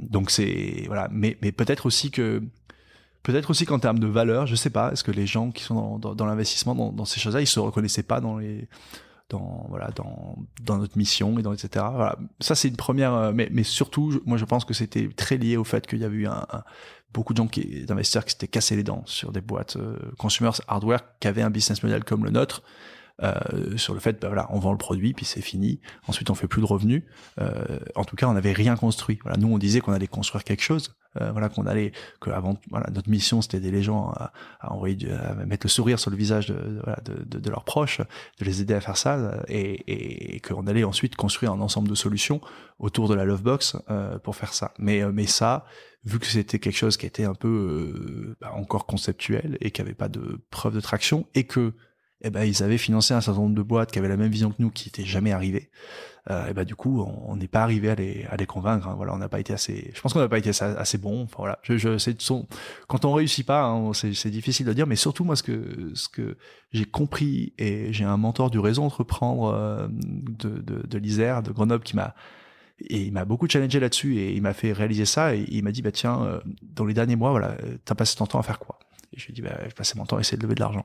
Donc c'est voilà, mais peut-être aussi qu'en termes de valeur, je sais pas, est-ce que les gens qui sont dans l'investissement dans ces choses-là, ils se reconnaissaient pas dans notre mission et etc. Voilà, ça c'est une première, mais surtout moi je pense que c'était très lié au fait qu'il y avait eu beaucoup de gens d'investisseurs qui s'étaient cassés les dents sur des boîtes consumer hardware qui avaient un business model comme le nôtre, sur le fait voilà, on vend le produit puis c'est fini, ensuite on fait plus de revenus, en tout cas on n'avait rien construit. Voilà, nous on disait qu'on allait construire quelque chose, voilà, voilà, notre mission c'était d'aider les gens à mettre le sourire sur le visage de leurs proches, de les aider à faire ça, et qu'on allait ensuite construire un ensemble de solutions autour de la Lovebox pour faire ça. Mais ça, vu que c'était quelque chose qui était un peu encore conceptuel et qui avait pas de preuve de traction, et que ils avaient financé un certain nombre de boîtes qui avaient la même vision que nous, qui n'étaient jamais arrivées. Du coup, on n'est pas arrivé à les convaincre. Hein. Voilà, on n'a pas été assez. Je pense qu'on n'a pas été assez bon. Enfin voilà, quand on réussit pas, hein, c'est difficile de dire. Mais surtout moi, ce que j'ai compris, et j'ai un mentor du réseau Entreprendre de l'Isère, de Grenoble, il m'a beaucoup challengé là-dessus et il m'a fait réaliser ça. Et il m'a dit tiens, dans les derniers mois, voilà, t'as passé ton temps à faire quoi? Et je lui ai dit je passais mon temps à essayer de lever de l'argent.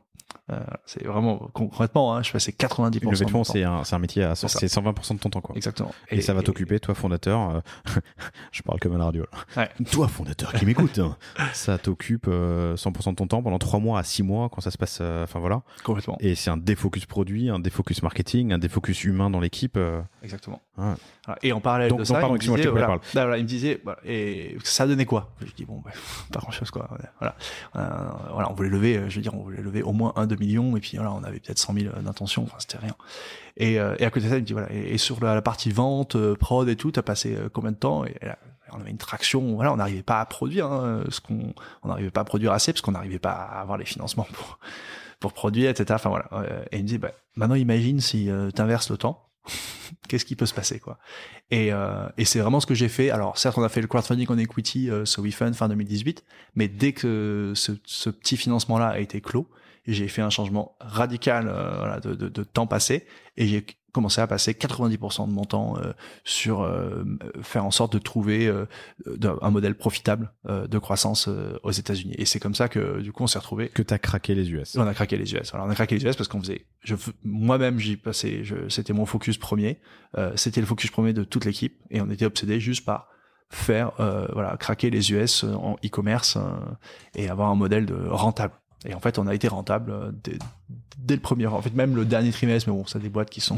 C'est vraiment concrètement, je passais 90% le vêtement, de temps. c'est un métier à c'est 120% de ton temps, quoi. Exactement. Et ça va t'occuper, toi fondateur, je parle comme à la radio là. Ouais. Toi fondateur qui m'écoute, ça t'occupe 100% de ton temps pendant 3 mois à 6 mois quand ça se passe, enfin voilà. Complètement. Et c'est un défocus produit, un défocus marketing, un défocus humain dans l'équipe. Exactement. Ouais. Voilà. Et en parallèle de ça, pardon, il me disait, il me disait, et ça donnait quoi? Je dis bon, pas grand chose quoi. Voilà, on voulait lever au moins 1-2 millions, et puis voilà, on avait peut-être 100 000 d'intention, enfin c'était rien. Et à côté de ça, il me dit voilà, et sur la partie vente, prod et tout, t'as passé combien de temps? Et là, on avait une traction, voilà, on n'arrivait pas à produire on n'arrivait pas à produire assez parce qu'on n'arrivait pas à avoir les financements pour produire, etc. Enfin voilà. Et il me dit maintenant imagine si t'inverses le temps. Qu'est-ce qui peut se passer, quoi. Et c'est vraiment ce que j'ai fait. Alors certes, on a fait le crowdfunding en equity, So We Fund fin 2018, mais dès que ce petit financement-là a été clos, j'ai fait un changement radical de temps passé, et j'ai commencé à passer 90% de mon temps sur faire en sorte de trouver un modèle profitable de croissance aux États-Unis. Et c'est comme ça que du coup on s'est retrouvé. Que t'as craqué les US. On a craqué les US. Alors on a craqué les US parce qu'on faisait. Moi-même j'y passais. C'était mon focus premier. C'était le focus premier de toute l'équipe, et on était obsédés juste par faire craquer les US en e-commerce et avoir un modèle rentable. Et en fait, on a été rentable dès le premier, en fait, même le dernier trimestre, mais bon, ça, des boîtes qui sont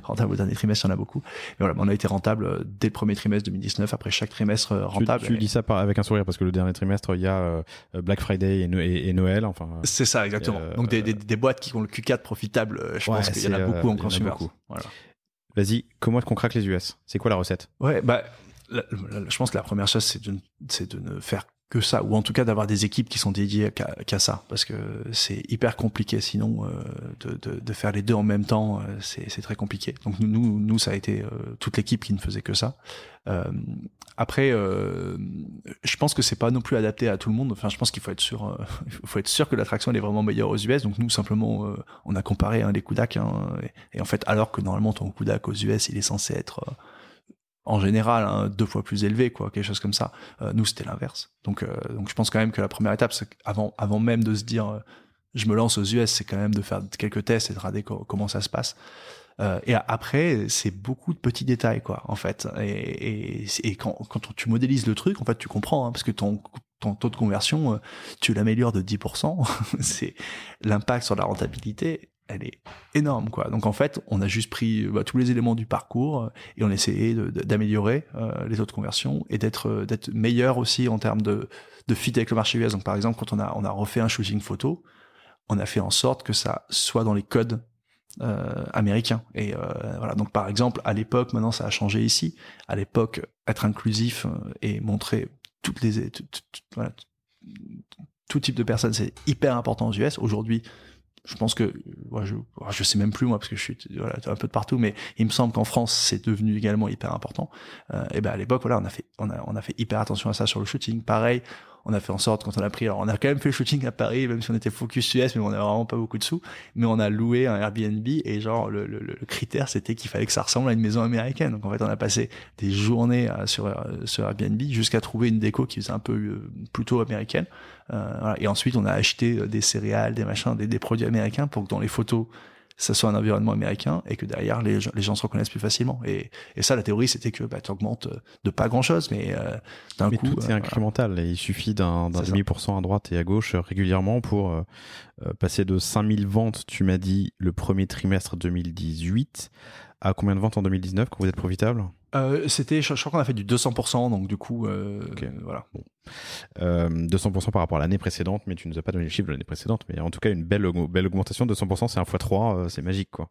rentables au dernier trimestre, il y en a beaucoup. Mais voilà, on a été rentable dès le premier trimestre 2019, après chaque trimestre rentable. Tu dis ça avec un sourire, parce que le dernier trimestre, il y a Black Friday et Noël, enfin. C'est ça, exactement. Donc, des boîtes qui ont le Q4 profitable, je pense qu'il y en a beaucoup en consumer. Voilà. Vas-y, comment est-ce qu'on craque les US? C'est quoi la recette? Ouais, je pense que la première chose, c'est de ne faire que ça, ou en tout cas d'avoir des équipes qui sont dédiées qu'à ça, parce que c'est hyper compliqué sinon de faire les deux en même temps, c'est très compliqué. Donc nous ça a été toute l'équipe qui ne faisait que ça. Après, je pense que c'est pas non plus adapté à tout le monde. Enfin, je pense qu'il faut être sûr que l'attraction elle est vraiment meilleure aux US. Donc nous simplement, on a comparé les Kudak, et en fait, alors que normalement ton Kudak aux US il est censé être en général 2 fois plus élevé, quoi, quelque chose comme ça. Nous c'était l'inverse. Donc je pense quand même que la première étape, c'est avant même de se dire je me lance aux US, c'est quand même de faire quelques tests et de regarder comment ça se passe. Et après, c'est beaucoup de petits détails, quoi, en fait. Et quand tu modélises le truc, en fait, tu comprends, parce que ton taux de conversion, tu l'améliores de 10%. C'est l'impact sur la rentabilité. Elle est énorme, quoi. Donc en fait, on a juste pris tous les éléments du parcours et on a essayé d'améliorer les taux de conversion et d'être meilleur aussi en termes de fit avec le marché US. Donc par exemple, quand on a refait un shooting photo, on a fait en sorte que ça soit dans les codes américains. Et voilà. Donc par exemple, à l'époque, maintenant ça a changé ici. À l'époque, être inclusif et montrer tout type de personnes, c'est hyper important aux US. Aujourd'hui, je pense que je sais même plus moi parce que je suis un peu de partout, mais il me semble qu'en France c'est devenu également hyper important. Et à l'époque on a fait hyper attention à ça sur le shooting. Pareil, on a fait en sorte, quand on a pris, alors on a quand même fait le shooting à Paris, même si on était focus US, mais on avait vraiment pas beaucoup de sous, mais on a loué un Airbnb et genre le critère c'était qu'il fallait que ça ressemble à une maison américaine. Donc en fait on a passé des journées sur Airbnb jusqu'à trouver une déco qui faisait un peu plutôt américaine. Voilà. Et ensuite on a acheté des céréales, des machins, des produits américains pour que dans les photos ça soit un environnement américain et que derrière les gens se reconnaissent plus facilement. Et ça, la théorie, c'était que tu augmentes de pas grand-chose, mais d'un coup... tout est incrémental. Et il suffit d'un demi% à droite et à gauche régulièrement pour passer de 5000 ventes, tu m'as dit, le premier trimestre 2018, à combien de ventes en 2019 quand vous êtes profitable? Je crois qu'on a fait du 200%, donc du coup, okay. Voilà. Bon. 200% par rapport à l'année précédente, mais tu nous as pas donné le chiffre de l'année précédente, mais en tout cas une belle augmentation, 200%, c'est 1 x 3, c'est magique, quoi.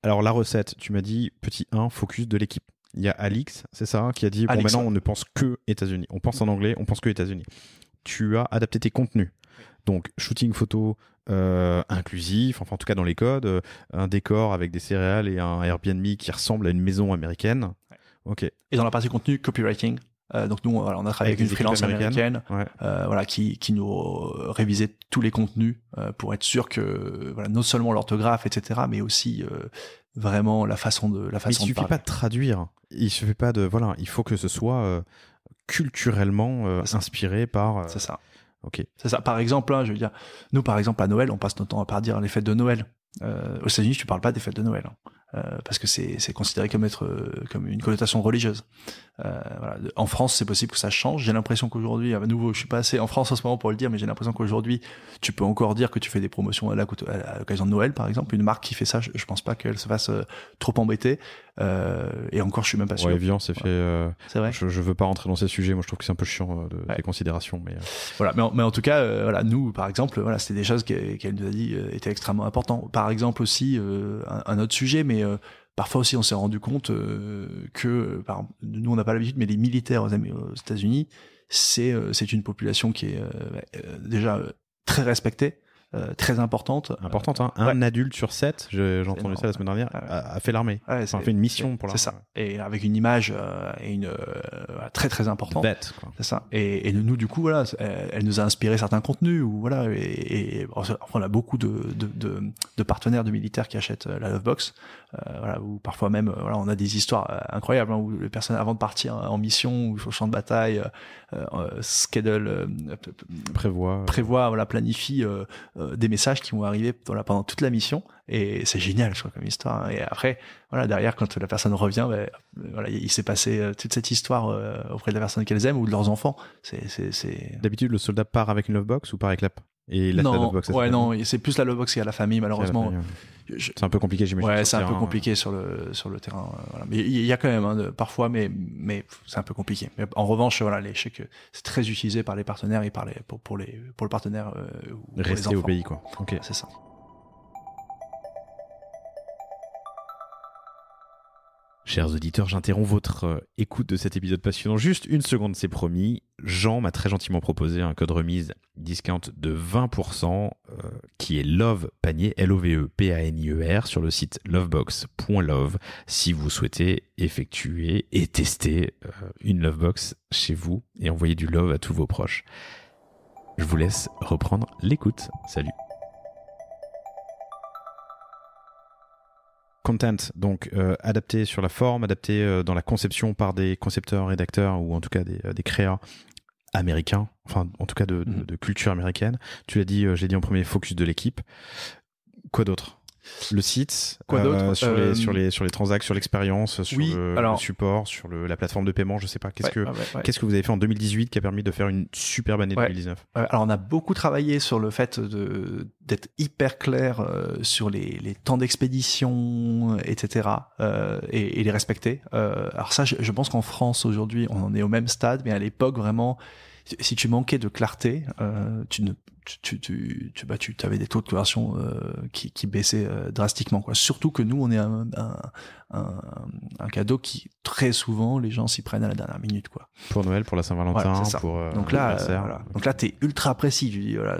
Alors la recette, tu m'as dit, petit 1, focus de l'équipe. Il y a Alix, c'est ça, qui a dit, bon maintenant on ne pense que États-Unis, on pense en anglais, on pense que États-Unis. Tu as adapté tes contenus. Donc, shooting photo inclusif, enfin en tout cas dans les codes, un décor avec des céréales et un Airbnb qui ressemble à une maison américaine. Ouais. Ok. Et dans la partie contenu, copywriting. Donc nous, on a travaillé avec une freelance américaine, ouais. Qui nous révisait tous les contenus pour être sûr que non seulement l'orthographe, etc., mais aussi vraiment la façon de parler. Il suffit pas de traduire. Il suffit pas de il faut que ce soit culturellement inspiré par. C'est ça. Ok. C'est ça. Par exemple, hein, je veux dire, nous, par exemple, à Noël, on passe notre temps à dire les fêtes de Noël. Aux États-Unis, tu parles pas des fêtes de Noël, hein, parce que c'est considéré comme comme une connotation religieuse. Voilà. En France, c'est possible que ça change. J'ai l'impression qu'aujourd'hui, à nouveau, je suis pas assez en France en ce moment pour le dire, mais j'ai l'impression qu'aujourd'hui, tu peux encore dire que tu fais des promotions à l'occasion de Noël, par exemple. Une marque qui fait ça, je pense pas qu'elle se fasse trop embêter. Et encore, je suis même pas sûr. Ouais, Evian, c'est fait. C'est vrai. Je veux pas rentrer dans ces sujets. Moi, je trouve que c'est un peu chiant des considérations, mais. Voilà. Mais en tout cas, voilà, nous, par exemple, voilà, c'était des choses qu'elle nous a dit étaient extrêmement importantes. Par exemple aussi, un autre sujet, mais parfois aussi, on s'est rendu compte que, nous, on n'a pas l'habitude, mais les militaires aux États-Unis, c'est une population qui est déjà très respectée. Très importante. Importante, hein. Un adulte sur 7, j'ai entendu ça la semaine dernière, a fait l'armée. Enfin, a fait une mission pour l'armée. C'est ça. Et avec une image et une très très importante. Bête, quoi. C'est ça. Et nous, du coup, voilà, elle nous a inspiré certains contenus. Ou voilà, et on a beaucoup de partenaires de militaires qui achètent la Lovebox. Voilà, ou parfois même, voilà, on a des histoires incroyables hein, où les personnes, avant de partir en mission ou sur le champ de bataille, prévoit, voilà, planifie des messages qui vont arriver pendant toute la mission, et c'est génial, je crois, comme histoire. Et après, voilà, derrière, quand la personne revient, voilà, il s'est passé toute cette histoire auprès de la personne qu'elles aiment ou de leurs enfants. C'est... D'habitude, le soldat part avec une Lovebox ou part avec l'app et la Lovebox. Non, c'est plus la Lovebox qui a la famille, malheureusement. C'est un peu compliqué, j'imagine. Ouais, c'est un peu compliqué sur le terrain. Voilà. Mais il y a quand même hein, parfois, mais c'est un peu compliqué. Mais en revanche, voilà, je sais que c'est très utilisé par les partenaires et pour le partenaire. Rester au pays, quoi. Ok. C'est ça. Chers auditeurs, j'interromps votre écoute de cet épisode passionnant. Juste une seconde, c'est promis. Jean m'a très gentiment proposé un code remise discount de 20% qui est Love Panier, L-O-V-E-P-A-N-I-E-R, sur le site lovebox.love si vous souhaitez effectuer et tester une Lovebox chez vous et envoyer du love à tous vos proches. Je vous laisse reprendre l'écoute. Salut. Content, donc adapté sur la forme, adapté dans la conception par des concepteurs, rédacteurs ou en tout cas des créas américains, enfin en tout cas de culture américaine. Tu l'as dit, j'ai dit en premier, focus de l'équipe. Quoi d'autre ? Le site, quoi d'autre sur les transacts, sur l'expérience, sur le support, sur la plateforme de paiement, je sais pas. Qu'est-ce que vous avez fait en 2018 qui a permis de faire une superbe année 2019 ? Alors on a beaucoup travaillé sur le fait d'être hyper clair sur les temps d'expédition, etc. Et les respecter. Alors ça, je pense qu'en France aujourd'hui, on en est au même stade, mais à l'époque vraiment, si tu manquais de clarté, tu avais des taux de conversion qui baissaient drastiquement, quoi. Surtout que nous, on est un cadeau qui très souvent les gens s'y prennent à la dernière minute, quoi. Pour Noël, pour la Saint-Valentin, voilà, pour donc là donc là t'es ultra précis. Tu dis voilà,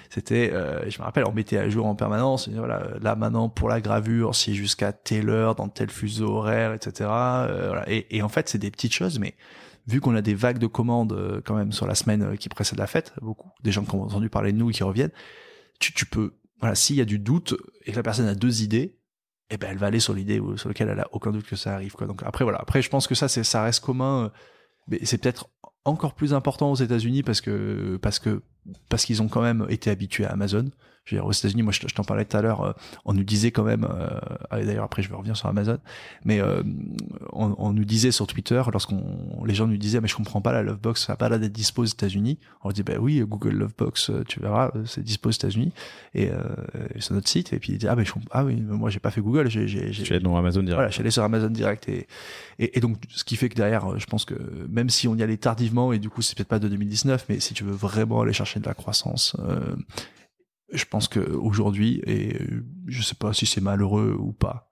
c'était je me rappelle, on mettait à jour en permanence. Voilà, là maintenant pour la gravure, c'est jusqu'à telle heure dans tel fuseau horaire, etc. Voilà, et en fait c'est des petites choses, mais vu qu'on a des vagues de commandes quand même sur la semaine qui précède la fête, beaucoup des gens qui ont entendu parler de nous et qui reviennent, tu peux, voilà, s'il y a du doute et que la personne a deux idées, eh ben elle va aller sur l'idée sur laquelle elle a aucun doute que ça arrive, quoi. Donc après voilà, après je pense que ça reste commun, mais c'est peut-être encore plus important aux États-Unis parce qu'ils ont quand même été habitués à Amazon. Je veux dire, aux États-Unis, moi je t'en parlais tout à l'heure, on nous disait quand même, d'ailleurs après je vais revenir sur Amazon, mais on nous disait sur Twitter, les gens nous disaient mais je comprends pas, la Lovebox ça n'a pas l'air d'être dispo aux États-Unis. On dit bah oui, Google Lovebox, tu verras, c'est dispo aux États-Unis et sur notre site. Et puis il dit oui, mais moi j'ai pas fait Google, je suis allé dans Amazon direct. Voilà, je suis allé sur Amazon direct et donc ce qui fait que derrière, je pense que même si on y allait tardivement et du coup c'est peut-être pas de 2019, mais si tu veux vraiment aller chercher de la croissance, je pense que aujourd'hui, et je sais pas si c'est malheureux ou pas,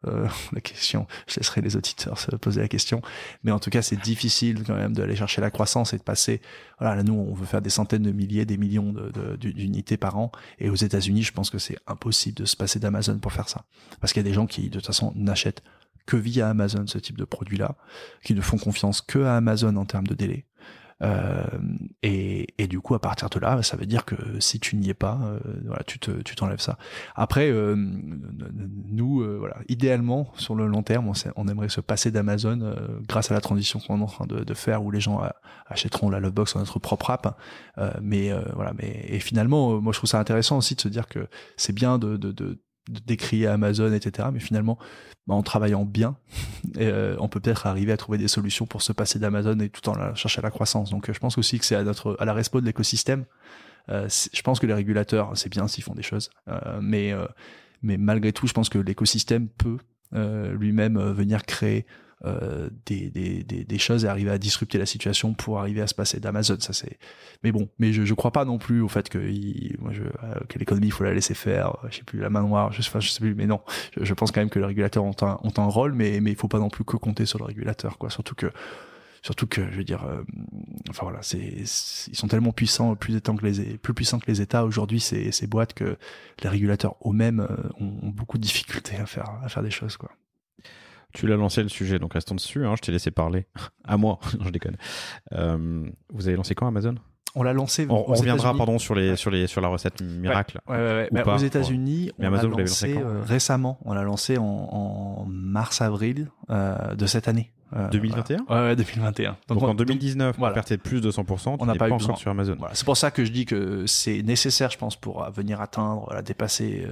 la question, je laisserai les auditeurs se poser la question, mais en tout cas c'est difficile quand même d'aller chercher la croissance et de passer, voilà, là nous on veut faire des centaines de milliers, des millions d'unités par an, et aux États-Unis je pense que c'est impossible de se passer d'Amazon pour faire ça, parce qu'il y a des gens qui de toute façon n'achètent que via Amazon ce type de produit-là, qui ne font confiance que à Amazon en termes de délai. Et du coup, à partir de là, ça veut dire que si tu n'y es pas, voilà, tu t'enlèves ça. Après, nous, voilà, idéalement, sur le long terme, on aimerait se passer d'Amazon grâce à la transition qu'on est en train de faire, où les gens achèteront la Lovebox sur notre propre app. Voilà, et finalement, moi, je trouve ça intéressant aussi de se dire que c'est bien de décrier Amazon, etc. Mais finalement, en travaillant bien, on peut peut-être arriver à trouver des solutions pour se passer d'Amazon et tout en chercher la croissance. Donc, je pense aussi que c'est à la respo de l'écosystème. Je pense que les régulateurs, c'est bien s'ils font des choses, mais malgré tout, je pense que l'écosystème peut lui-même venir créer des choses et arriver à disrupter la situation pour arriver à se passer d'Amazon. Ça, mais je crois pas non plus au fait que l'économie, il faut la laisser faire, je sais plus, la main noire, je sais plus, mais non, je pense quand même que les régulateurs ont un rôle, mais il faut pas non plus que compter sur le régulateur, quoi. Surtout que je veux dire, enfin voilà, ils sont tellement puissants, plus puissants que les États aujourd'hui, ces boîtes, que les régulateurs eux-mêmes ont beaucoup de difficultés à faire des choses, quoi. Tu l'as lancé le sujet, donc restons dessus, hein, je t'ai laissé parler. À moi, je déconne. Vous avez lancé quand Amazon ? On l'a lancé. On reviendra, pardon, sur la recette miracle. Ouais. Aux États-Unis, ouais. On l'a lancé récemment. On l'a lancé en mars-avril de cette année. 2021 ? Ouais, 2021. Donc en 2019, on perdait plus de 200%, on n'a pas encore sur Amazon. Voilà. C'est pour ça que je dis que c'est nécessaire, je pense, pour venir atteindre, dépasser...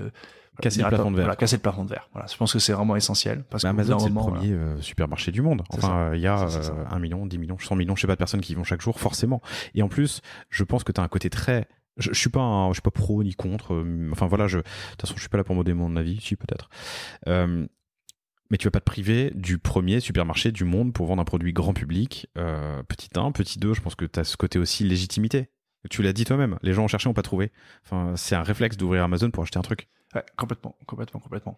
casser le plafond de verre. Voilà, casser le plafond de verre. Voilà, je pense que c'est vraiment essentiel. Parce que Amazon, c'est le premier supermarché du monde. Enfin, il y a 1 million, 10 millions, 100 millions, je sais pas, de personnes qui y vont chaque jour, forcément. Et en plus, je pense que tu as un côté très... Je suis pas pro ni contre. Enfin voilà, de toute façon, je suis pas là pour modérer mon avis, si peut-être. Mais tu vas pas te priver du premier supermarché du monde pour vendre un produit grand public. Petit 1, petit 2, je pense que tu as ce côté aussi légitimité. Tu l'as dit toi-même, les gens ont cherché, n'ont pas trouvé. Enfin, c'est un réflexe d'ouvrir Amazon pour acheter un truc. Ouais, complètement.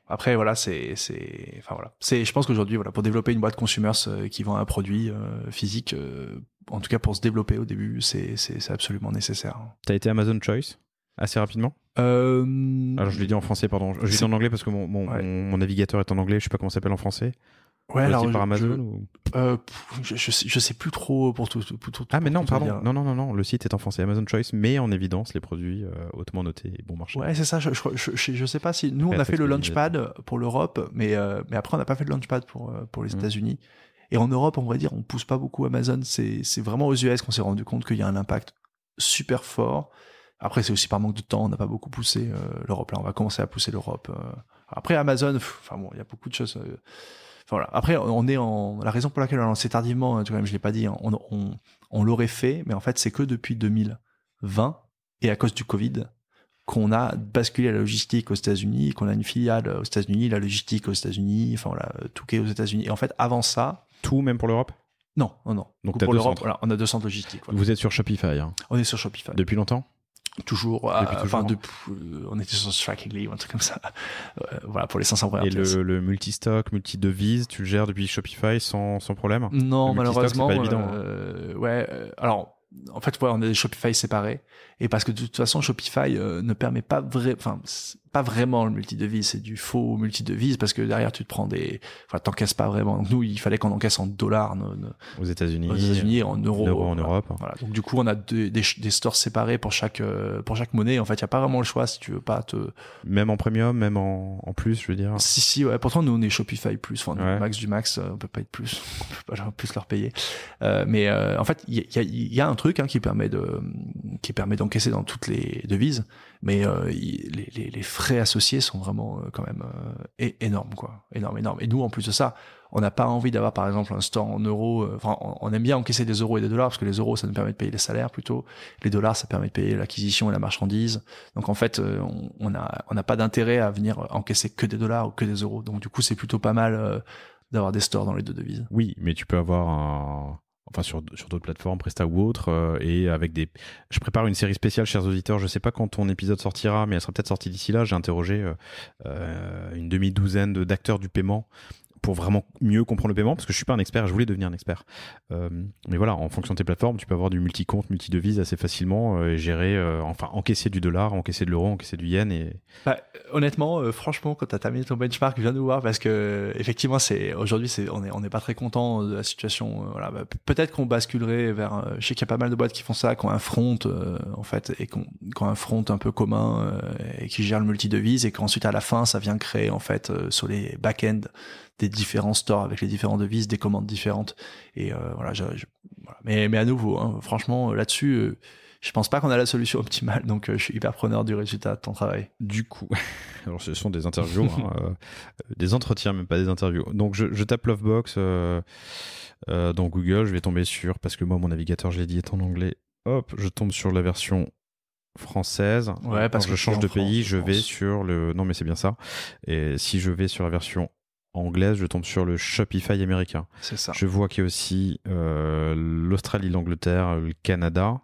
Après, voilà, enfin voilà. Je pense qu'aujourd'hui, voilà, pour développer une boîte consumers qui vend un produit physique, en tout cas pour se développer au début, c'est absolument nécessaire. T'as été Amazon Choice assez rapidement? Alors je l'ai dit en français, pardon. Je l'ai dit en anglais parce que mon navigateur est en anglais. Je sais pas comment ça s'appelle en français. Ouais, alors par Amazon je sais plus trop pour tout. Ah mais non, pardon. Non. Le site est en français. Amazon Choice met en évidence les produits hautement notés et bon marché. Ouais, c'est ça. Je sais pas si nous on a fait le Launchpad pour l'Europe, mais après on n'a pas fait le Launchpad pour les États-Unis. Et en Europe, on va dire, on pousse pas beaucoup Amazon. C'est vraiment aux US qu'on s'est rendu compte qu'il y a un impact super fort. Après, c'est aussi par manque de temps, on n'a pas beaucoup poussé l'Europe. Là, on va commencer à pousser l'Europe. Après, Amazon, enfin bon, il y a beaucoup de choses. Voilà. Après, la raison pour laquelle on a lancé tardivement, quand même, je l'ai pas dit, hein, on l'aurait fait, mais en fait, c'est que depuis 2020 et à cause du Covid qu'on a basculé la logistique aux États-Unis, qu'on a une filiale aux États-Unis, la logistique aux États-Unis, enfin voilà, tout qui est aux États-Unis. Et en fait, avant ça, tout même pour l'Europe. Non. Donc pour l'Europe, voilà, on a 2 centres logistiques. Voilà. Vous êtes sur Shopify. Hein. On est sur Shopify. Depuis longtemps. Toujours, on était sur Strikingly ou un truc comme ça. Voilà, pour les 500 premières pièces. Et le multistock, multi-devise, tu le gères depuis Shopify sans problème? Non, malheureusement. C'est pas évident. Alors, en fait, on a des Shopify séparés. Et parce que de toute façon, Shopify ne permet pas vraiment le multi-devise. C'est du faux multi-devise parce que derrière, tu te prends t'encaisses pas vraiment. Donc nous, il fallait qu'on encaisse en dollars aux États-Unis et en euros. En Europe. Voilà. Donc du coup, on a des stores séparés pour chaque monnaie. En fait, il y a pas vraiment le choix si tu veux pas même en premium, même en plus, je veux dire. Si, ouais. Pourtant, nous, on est Shopify plus. Enfin, max du max, on peut pas être plus. On peut pas plus leur payer. Mais en fait, il y a un truc qui permet d'encaisser dans toutes les devises, mais les frais associés sont vraiment quand même énormes, quoi. Énorme. Et nous, en plus de ça, on n'a pas envie d'avoir, par exemple, un store en euros. Enfin, on aime bien encaisser des euros et des dollars parce que les euros, ça nous permet de payer les salaires plutôt. Les dollars, ça permet de payer l'acquisition et la marchandise. Donc en fait, on n'a pas d'intérêt à venir encaisser que des dollars ou que des euros. Donc du coup, c'est plutôt pas mal d'avoir des stores dans les 2 devises. Oui, mais tu peux avoir sur d'autres plateformes, Presta ou autres, et avec je prépare une série spéciale, chers auditeurs, je sais pas quand ton épisode sortira, mais elle sera peut-être sortie d'ici là. J'ai interrogé une demi-douzaine d'acteurs du paiement pour vraiment mieux comprendre le paiement, parce que je suis pas un expert, je voulais devenir un expert. Mais voilà, en fonction de tes plateformes, tu peux avoir du multi-compte, multi-devise assez facilement, et gérer, encaisser du dollar, encaisser de l'euro, encaisser du yen. Et... honnêtement, franchement, quand tu as terminé ton benchmark, viens nous voir, parce que effectivement, aujourd'hui, on n'est pas très content de la situation. Voilà, peut-être qu'on basculerait vers. Je sais qu'il y a pas mal de boîtes qui font ça, qui ont un front, en fait, et qui ont un front un peu commun, et qui gèrent le multi-devise, et qu'ensuite, à la fin, ça vient créer, en fait, sur les back-end, des différents stores avec les différentes devises, des commandes différentes. Et voilà, voilà. Mais à nouveau, hein, franchement, là-dessus, je pense pas qu'on a la solution optimale, donc je suis hyper preneur du résultat de ton travail. Du coup, alors ce sont des interviews, des entretiens, même pas des interviews. Donc je tape Lovebox dans Google, je vais tomber sur, parce que moi mon navigateur, je l'ai dit, est en anglais. Hop, je tombe sur la version française. Ouais, parce quand que je change de pays, je vais pense. sur le... Non mais c'est bien ça. Et si je vais sur la version anglaise, je tombe sur le Shopify américain. C'est ça. Je vois qu'il y a aussi l'Australie, l'Angleterre, le Canada,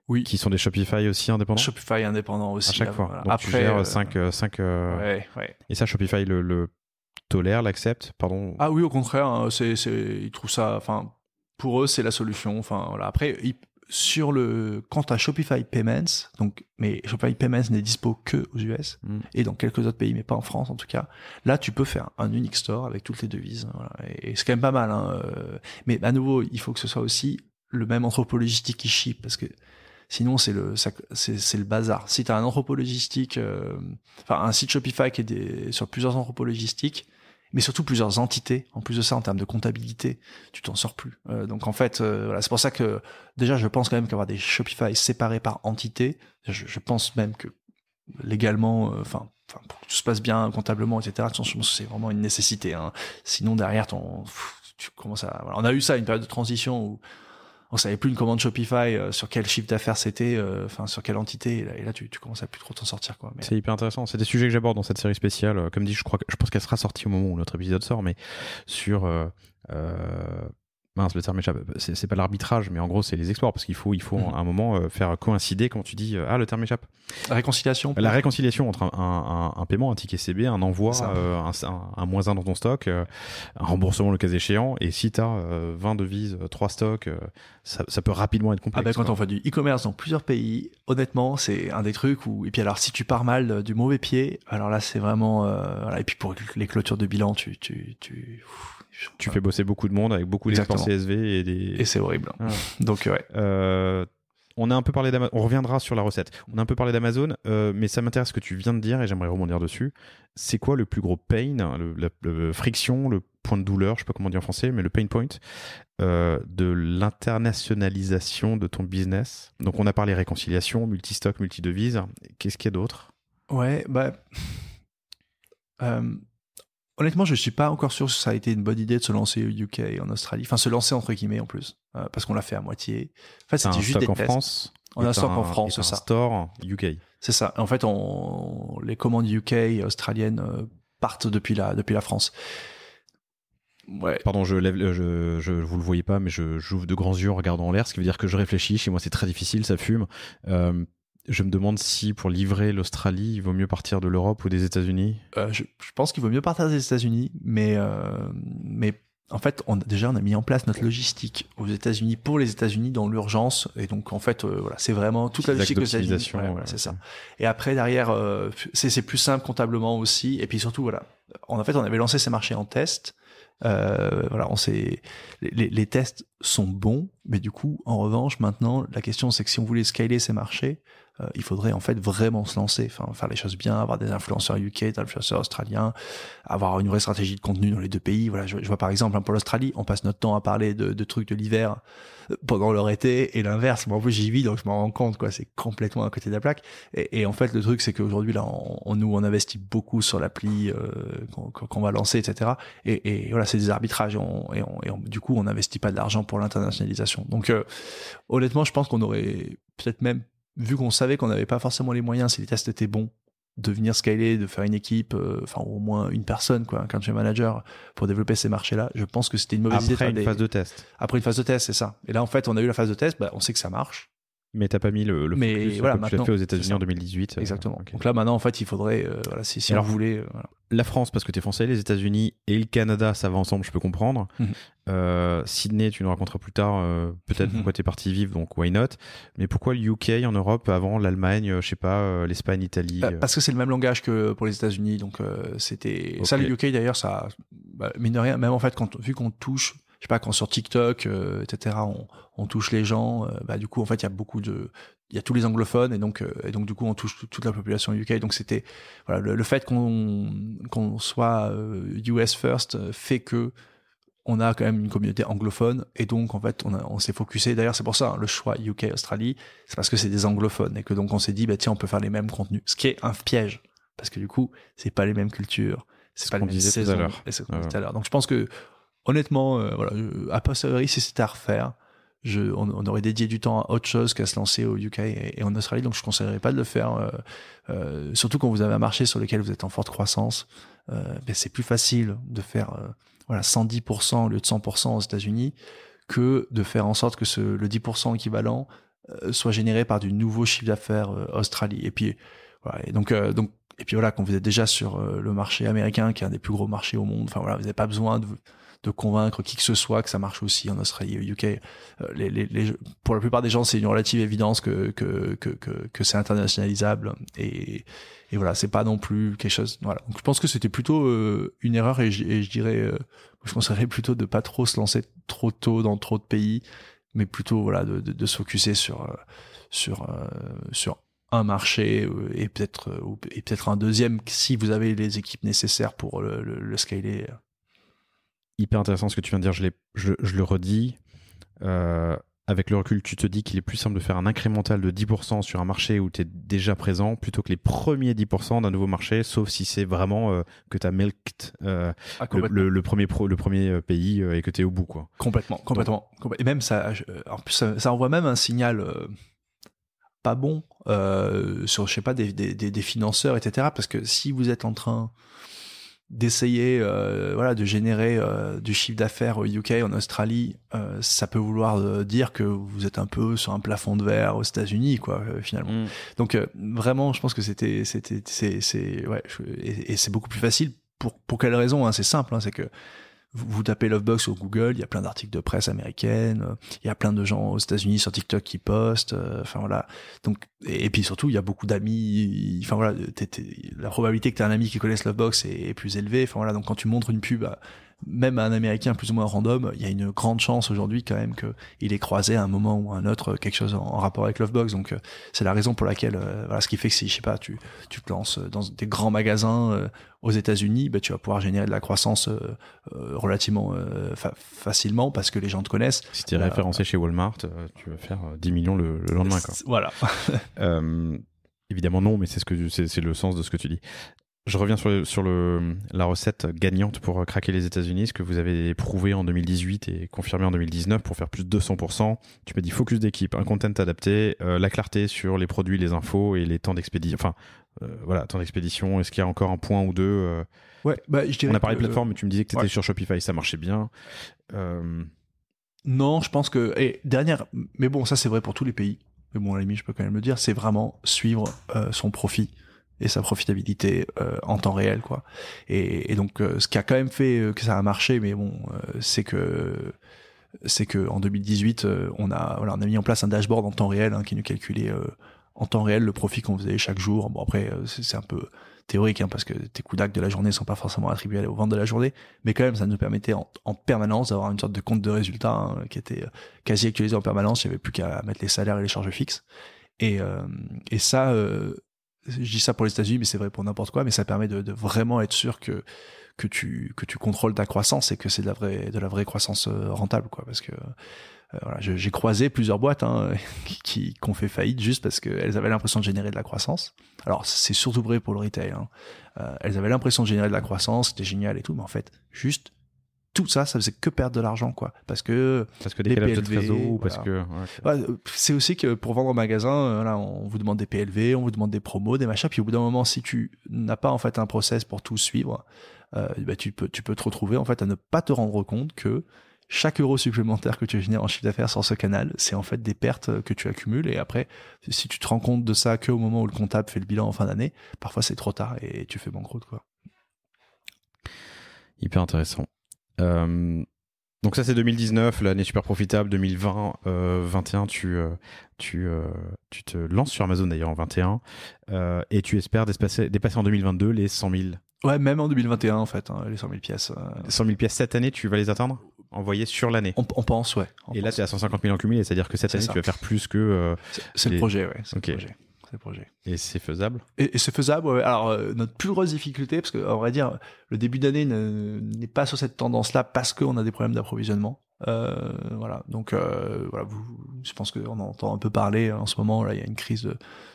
oui, qui sont des Shopify aussi indépendants. Shopify indépendant aussi. À chaque fois. Voilà. Donc après, tu gères 5... Ouais. Et ça, Shopify le tolère, l'accepte, pardon. Ah oui, au contraire, hein, ils trouvent ça... Enfin, pour eux, c'est la solution. Enfin, voilà. Après, quant à Shopify Payments, mais Shopify Payments n'est dispo que aux US et dans quelques autres pays, mais pas en France en tout cas. Là, tu peux faire un unique store avec toutes les devises. Voilà, et c'est quand même pas mal. Hein, mais à nouveau, il faut que ce soit aussi le même entrepôt logistique qui ship, parce que sinon c'est le bazar. Si tu as un entrepôt logistique, un site Shopify qui est sur plusieurs entrepôts logistiques, mais surtout plusieurs entités. En plus de ça, en termes de comptabilité, tu t'en sors plus. Donc en fait, voilà, c'est pour ça que déjà, je pense quand même qu'avoir des Shopify séparés par entité, je pense même que légalement, pour que tout se passe bien comptablement, etc. Je pense que c'est vraiment une nécessité. Hein. Sinon derrière, tu commences à. Voilà. On a eu ça, une période de transition où on savait plus une commande Shopify sur quel chiffre d'affaires c'était, sur quelle entité, et là tu commences à plus trop t'en sortir, quoi. Mais... C'est hyper intéressant. C'est des sujets que j'aborde dans cette série spéciale. Comme dit, je pense qu'elle sera sortie au moment où notre épisode sort, mais sur mince, le terme échappe. C'est pas l'arbitrage, mais en gros, c'est les exploits, parce qu'il faut à un moment faire coïncider, quand tu dis le terme échappe. La réconciliation. La réconciliation entre un paiement, un ticket CB, un envoi, un moins 1 dans ton stock, un remboursement le cas échéant, et si tu as 20 devises, 3 stocks, ça peut rapidement être complexe. Quand on fait du e-commerce dans plusieurs pays, honnêtement, c'est un des trucs où... Et puis alors, si tu pars mal du mauvais pied, alors là, c'est vraiment... Voilà. Et puis pour les clôtures de bilan, tu fais bosser beaucoup de monde avec beaucoup d'experts CSV et c'est horrible. Donc ouais. On a un peu parlé d'Amazon. On reviendra sur la recette. On a un peu parlé d'Amazon, mais ça m'intéresse ce que tu viens de dire et j'aimerais rebondir dessus. C'est quoi le plus gros pain, la friction, le point de douleur, je sais pas comment dire en français, mais le pain point de l'internationalisation de ton business? Donc on a parlé réconciliation, multistock, multidevise. Qu'est-ce qu'il y a d'autre? Ouais, honnêtement, je suis pas encore sûr si ça a été une bonne idée de se lancer au UK et en Australie. Enfin, se lancer entre guillemets en plus, parce qu'on l'a fait à moitié. En fait, c'était juste des tests. France. On a un stock en France, c'est ça. Store UK. C'est ça. En fait, les commandes UK australiennes partent depuis la France. Ouais. Pardon, vous le voyez pas, mais j'ouvre de grands yeux en regardant en l'air, ce qui veut dire que je réfléchis. Chez moi, c'est très difficile, ça fume. Je me demande si pour livrer l'Australie, il vaut mieux partir de l'Europe ou des États-Unis. Je pense qu'il vaut mieux partir des États-Unis, mais en fait, on a mis en place notre logistique aux États-Unis pour les États-Unis dans l'urgence, et donc en fait, voilà, c'est vraiment toute la logistique aux États-Unis. C'est ça. Et après derrière, c'est plus simple comptablement aussi, et puis surtout voilà, on avait lancé ces marchés en test. Voilà, les tests sont bons, mais du coup, en revanche, maintenant, la question c'est que si on voulait scaler ces marchés, il faudrait en fait vraiment se lancer, faire les choses bien, avoir des influenceurs UK, des influenceurs australiens, avoir une vraie stratégie de contenu dans les deux pays. Voilà, je vois par exemple pour l'Australie, on passe notre temps à parler de trucs de l'hiver pendant leur été, et l'inverse. Moi, en plus, j'y vis, donc je m'en rends compte, quoi. C'est complètement à côté de la plaque. Et en fait, le truc, c'est qu'aujourd'hui, là, on investit beaucoup sur l'appli qu'on va lancer, etc. Et voilà, c'est des arbitrages. Du coup, on n'investit pas de l'argent pour l'internationalisation. Donc, honnêtement, je pense qu'on aurait peut-être même, vu qu'on savait qu'on n'avait pas forcément les moyens, si les tests étaient bons, de venir scaler, de faire une équipe, au moins une personne, quoi, un country manager, pour développer ces marchés-là. Je pense que c'était une mauvaise idée. Après une phase de test. Après une phase de test, c'est ça. Et là, en fait, on a eu la phase de test, on sait que ça marche. Mais t'as pas mis le focus voilà, comme tu l'as fait aux États-Unis en 2018. Exactement. Okay. Donc là, maintenant, en fait, il faudrait, voilà, si alors, on voulait. Voilà. La France, parce que t'es français, les États-Unis et le Canada, ça va ensemble, je peux comprendre. Sydney, tu nous raconteras plus tard peut-être pourquoi t'es parti vivre, donc why not. Mais pourquoi le UK en Europe avant l'Allemagne, je sais pas, l'Espagne, l'Italie Parce que c'est le même langage que pour les États-Unis, donc c'était ça. Le UK d'ailleurs, ça, mine de rien, même en fait, vu qu'on touche, je sais pas, quand sur TikTok, etc., on touche les gens, du coup, en fait, il y a tous les anglophones et donc du coup, on touche toute la population UK. Donc c'était, voilà, le fait qu'on soit US first fait que on a quand même une communauté anglophone et donc en fait on s'est focusé, d'ailleurs c'est pour ça le choix UK Australie, c'est parce que c'est des anglophones et que donc on s'est dit tiens, on peut faire les mêmes contenus, ce qui est un piège parce que du coup c'est pas les mêmes cultures, c'est pas les mêmes saisons, et c'est ce qu'on disait tout à l'heure. Donc je pense que honnêtement voilà, à posteriori, si c'était à refaire, on aurait dédié du temps à autre chose qu'à se lancer au UK et en Australie, donc je conseillerais pas de le faire, surtout quand vous avez un marché sur lequel vous êtes en forte croissance. C'est plus facile de faire 110% au lieu de 100% aux États-Unis que de faire en sorte que le 10% équivalent soit généré par du nouveau chiffre d'affaires Australie. Et puis voilà, et puis voilà, quand vous êtes déjà sur le marché américain, qui est un des plus gros marchés au monde, enfin voilà, vous n'avez pas besoin de convaincre qui que ce soit que ça marche aussi en Australie et au UK. Pour la plupart des gens, c'est une relative évidence que c'est internationalisable et voilà, c'est pas non plus quelque chose. Voilà. Donc je pense que c'était plutôt une erreur et je dirais, je conseillerais plutôt de pas trop se lancer trop tôt dans trop de pays, mais plutôt voilà de se focuser sur un marché et peut-être un deuxième si vous avez les équipes nécessaires pour le scaler. Hyper intéressant ce que tu viens de dire, je le redis. Avec le recul, tu te dis qu'il est plus simple de faire un incrémental de 10% sur un marché où tu es déjà présent plutôt que les premiers 10% d'un nouveau marché, sauf si c'est vraiment que tu as milked le premier pays et que tu es au bout, quoi. Complètement. Et même ça, en plus, ça envoie même un signal pas bon sur, je sais pas, des financeurs, etc. Parce que si vous êtes en train d'essayer de générer du chiffre d'affaires au UK, en Australie, ça peut vouloir dire que vous êtes un peu sur un plafond de verre aux États-Unis, quoi, finalement. Donc vraiment, je pense que c'est beaucoup plus facile. Pour quelle raison, hein, c'est simple, hein, c'est que vous tapez Lovebox sur Google, il y a plein d'articles de presse américaine, il y a plein de gens aux États-Unis sur TikTok qui postent, enfin voilà. Donc et puis surtout, il y a beaucoup d'amis, enfin voilà, la probabilité que tu aies un ami qui connaisse Lovebox est plus élevée, enfin voilà. Donc quand tu montres une pub même à un Américain plus ou moins random, il y a une grande chance aujourd'hui quand même qu'il ait croisé à un moment ou à un autre quelque chose en rapport avec Lovebox. Donc c'est la raison pour laquelle, voilà, ce qui fait que si, je sais pas, tu te lances dans des grands magasins aux États-Unis, tu vas pouvoir générer de la croissance relativement facilement parce que les gens te connaissent. Si tu es référencé chez Walmart, tu vas faire 10 millions le lendemain, quoi. Voilà. Évidemment non, mais c'est le sens de ce que tu dis. Je reviens sur la recette gagnante pour craquer les États-Unis, ce que vous avez prouvé en 2018 et confirmé en 2019 pour faire plus de 200%. Tu m'as dit focus d'équipe, un content adapté, la clarté sur les produits, les infos et les temps d'expédition. Enfin, temps d'expédition. Est-ce qu'il y a encore un point ou deux Ouais, je dirais. On a parlé de plateforme, mais tu me disais que tu étais sur Shopify, ça marchait bien. Non, je pense que. Mais bon, ça c'est vrai pour tous les pays. Mais bon, à la limite, je peux quand même le dire, c'est vraiment suivre son profit et sa profitabilité en temps réel, quoi. Et donc ce qui a quand même fait que ça a marché, mais bon, c'est que en 2018 on a mis en place un dashboard en temps réel qui nous calculait en temps réel le profit qu'on faisait chaque jour. Bon après c'est un peu théorique parce que tes coûts d'acte de la journée sont pas forcément attribués aux ventes de la journée, mais quand même ça nous permettait en permanence d'avoir une sorte de compte de résultats qui était quasi actualisé en permanence. Il y avait plus qu'à mettre les salaires et les charges fixes et ça je dis ça pour les États-Unis, mais c'est vrai pour n'importe quoi, mais ça permet de vraiment être sûr que tu contrôles ta croissance et que c'est de la vraie croissance rentable, quoi. Parce que voilà, j'ai croisé plusieurs boîtes qui ont fait faillite juste parce qu'elles avaient l'impression de générer de la croissance. Alors c'est surtout vrai pour le retail. Elles avaient l'impression de générer de la croissance, c'était génial et tout, mais en fait juste tout ça faisait que perdre de l'argent, quoi. Parce que des décalages de trésor, ou parce que c'est aussi que pour vendre au magasin, on vous demande des PLV, on vous demande des promos, des machins, puis au bout d'un moment, si tu n'as pas en fait un process pour tout suivre, tu peux te retrouver en fait à ne pas te rendre compte que chaque euro supplémentaire que tu génères en chiffre d'affaires sur ce canal, c'est en fait des pertes que tu accumules. Et après, si tu te rends compte de ça qu'au moment où le comptable fait le bilan en fin d'année, parfois c'est trop tard et tu fais banqueroute, quoi. Hyper intéressant. Donc ça c'est 2019, l'année super profitable. 2020, 21, tu te lances sur Amazon d'ailleurs en 21 et tu espères dépasser en 2022 les 100 000. Ouais, même en 2021 en fait, les 100 000 pièces. 100 000 pièces cette année, tu vas les atteindre envoyées sur l'année. On pense, ouais. Et là, tu es à 150 000 en cumulé, c'est-à-dire que cette année, tu vas faire plus que... c'est le projet, ouais. C'est okay. le projet. Et c'est faisable? Et c'est faisable, ouais. Alors, notre plus grosse difficulté, parce qu'on va dire, le début d'année n'est pas sur cette tendance-là parce qu'on a des problèmes d'approvisionnement. Voilà. Donc, voilà, je pense qu'on entend un peu parler en ce moment. Là, il y a une crise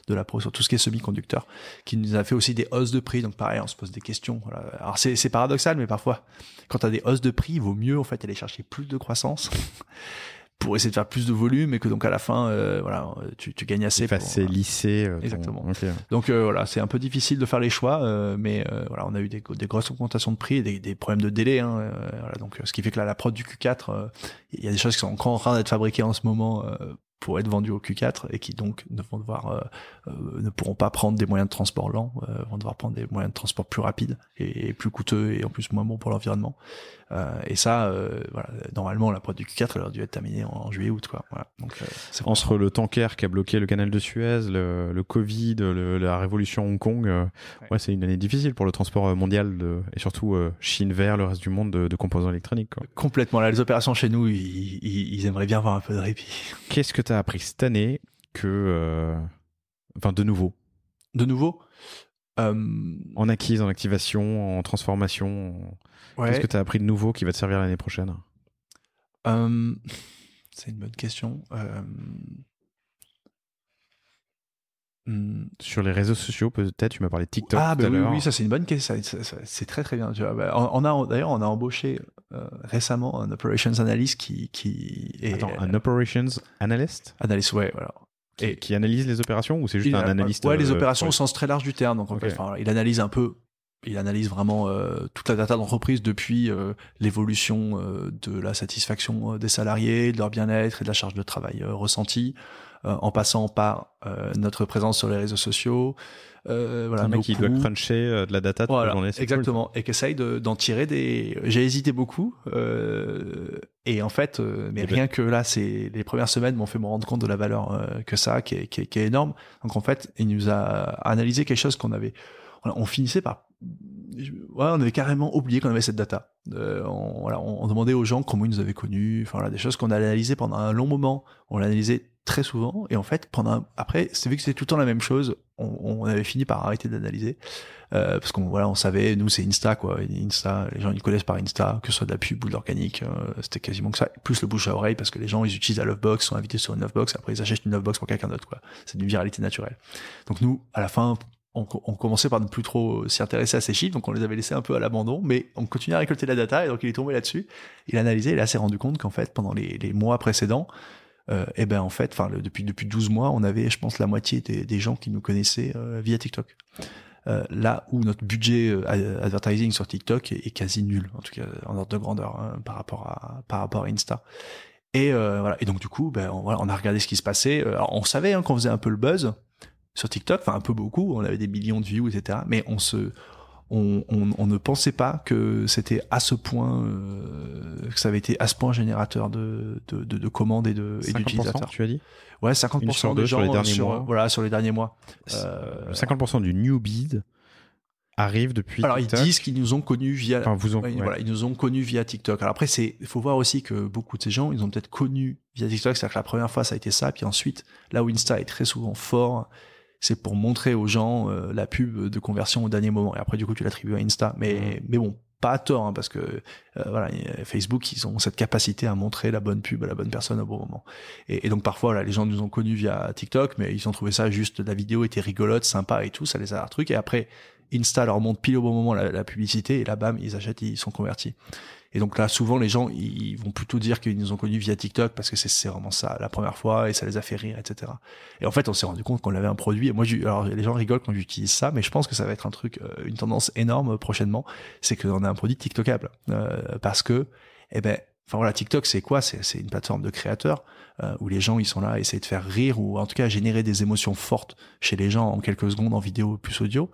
de la pro sur tout ce qui est semi-conducteur, qui nous a fait aussi des hausses de prix. Donc, pareil, on se pose des questions. Voilà. Alors, c'est paradoxal, mais parfois, quand tu as des hausses de prix, il vaut mieux, en fait, aller chercher plus de croissance pour essayer de faire plus de volume et que donc à la fin voilà tu gagnes assez pour lisser exactement. Okay. Donc voilà, c'est un peu difficile de faire les choix mais voilà, on a eu des grosses augmentations de prix et des problèmes de délai voilà, donc ce qui fait que là la prod du Q4 il y a des choses qui sont encore en train d'être fabriquées en ce moment pour être vendues au Q4 et qui donc ne pourront pas prendre des moyens de transport lents, vont devoir prendre des moyens de transport plus rapides et plus coûteux et en plus moins bons pour l'environnement. Et ça, voilà, normalement la prod du Q4 elle aurait dû être terminée en juillet-août, quoi. Voilà. Donc, c'est entre le tanker qui a bloqué le canal de Suez, le Covid, la révolution Hong Kong, ouais, c'est une année difficile pour le transport mondial et surtout Chine vers le reste du monde de composants électroniques, quoi. Complètement. Là, les opérations chez nous, ils aimeraient bien avoir un peu de répit. Qu'est-ce que tu as appris cette année de nouveau? De nouveau en acquise, en activation, en transformation. Ouais. Qu'est-ce que tu as appris de nouveau qui va te servir l'année prochaine? C'est une bonne question. Sur les réseaux sociaux, peut-être, tu m'as parlé de TikTok tout à l'heure. Oui, ça c'est une bonne question. C'est très très bien. Tu vois. D'ailleurs, on a embauché récemment un operations analyst qui est. Attends, un operations analyst? Analyst, ouais, voilà. Qui analyse les opérations ou c'est juste un analyste? Ouais, les opérations au sens très large du terme. Donc en fait, il analyse un peu. Il analyse vraiment toute la data d'entreprise depuis l'évolution de la satisfaction des salariés, de leur bien-être et de la charge de travail ressentie, en passant par notre présence sur les réseaux sociaux. Voilà, un mec qui doit cruncher de la data toute la journée. Exactement, cool. Et qui essaye d'en tirer des... J'ai hésité beaucoup, et en fait, mais rien que là, les premières semaines m'ont fait me rendre compte de la valeur que ça a, qui est énorme. Donc en fait, il nous a analysé quelque chose on finissait par... on avait carrément oublié qu'on avait cette data. On demandait aux gens comment ils nous avaient connus, enfin voilà, des choses qu'on a analysées pendant un long moment. On l'analysait très souvent, et en fait, après, c'est vu que c'était tout le temps la même chose, on avait fini par arrêter d'analyser, parce on savait, nous c'est Insta, quoi. Insta, les gens ils connaissent par Insta, que ce soit de la pub ou de l'organique, c'était quasiment que ça, plus le bouche à oreille, parce que les gens ils utilisent la Lovebox, sont invités sur une Lovebox, après ils achètent une Lovebox pour quelqu'un d'autre, quoi. C'est d'une viralité naturelle. Donc nous, à la fin, on commençait par ne plus trop s'y intéresser à ces chiffres, donc on les avait laissés un peu à l'abandon, mais on continuait à récolter la data, et donc il est tombé là-dessus, il a analysé, et là s'est rendu compte qu'en fait, pendant les mois précédents, en fait, depuis 12 mois, on avait, je pense, la moitié des gens qui nous connaissaient via TikTok. Là où notre budget advertising sur TikTok est quasi nul, en tout cas en ordre de grandeur, par rapport à Insta. Et voilà. Et donc du coup, on a regardé ce qui se passait. Alors, on savait qu'on faisait un peu le buzz sur TikTok, enfin un peu beaucoup. On avait des millions de views, etc. Mais on ne pensait pas que c'était à ce point, que ça avait été à ce point générateur de commandes et d'utilisateurs. Tu as dit? Ouais, 50% des gens sur les derniers mois. Voilà, sur les derniers mois. 50% du newbie arrive depuis alors TikTok. Ils disent qu'ils nous ont connus via voilà, ils nous ont connus via TikTok. Alors après il faut voir aussi que beaucoup de ces gens, ils ont peut-être connus via TikTok, c'est-à-dire que la première fois ça a été ça, puis ensuite là où Insta est très souvent fort, c'est pour montrer aux gens la pub de conversion au dernier moment, et après du coup tu l'attribues à Insta, mais bon, pas à tort, parce que voilà, Facebook, ils ont cette capacité à montrer la bonne pub à la bonne personne au bon moment. Et donc parfois, là, les gens nous ont connus via TikTok, mais ils ont trouvé ça juste, la vidéo était rigolote, sympa et tout, ça les a un truc. Et après, Insta leur montre pile au bon moment la publicité, et là, bam, ils achètent, ils sont convertis. Et donc là, souvent, les gens, ils vont plutôt dire qu'ils nous ont connus via TikTok parce que c'est vraiment ça, la première fois, et ça les a fait rire, etc. Et en fait, on s'est rendu compte qu'on avait un produit. Et moi, alors, les gens rigolent quand j'utilise ça, mais je pense que ça va être un truc, une tendance énorme prochainement, c'est qu'on a un produit TikTokable. Parce que, Enfin voilà, TikTok, c'est quoi? C'est une plateforme de créateurs où les gens ils sont là à essayer de faire rire ou en tout cas à générer des émotions fortes chez les gens en quelques secondes en vidéo plus audio.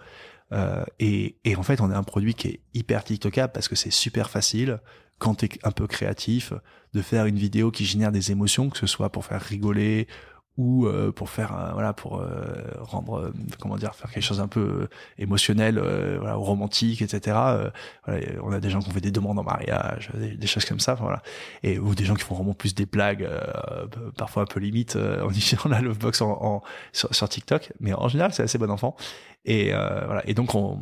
Et en fait, on a un produit qui est hyper TikTokable parce que c'est super facile quand t'es un peu créatif de faire une vidéo qui génère des émotions, que ce soit pour faire rigoler ou pour faire voilà pour rendre comment dire faire quelque chose un peu émotionnel voilà ou romantique etc voilà, on a des gens qui ont fait des demandes en mariage des choses comme ça voilà et ou des gens qui font vraiment plus des blagues parfois un peu limite en utilisant la Lovebox sur TikTok mais en général c'est assez bon enfant et voilà et donc en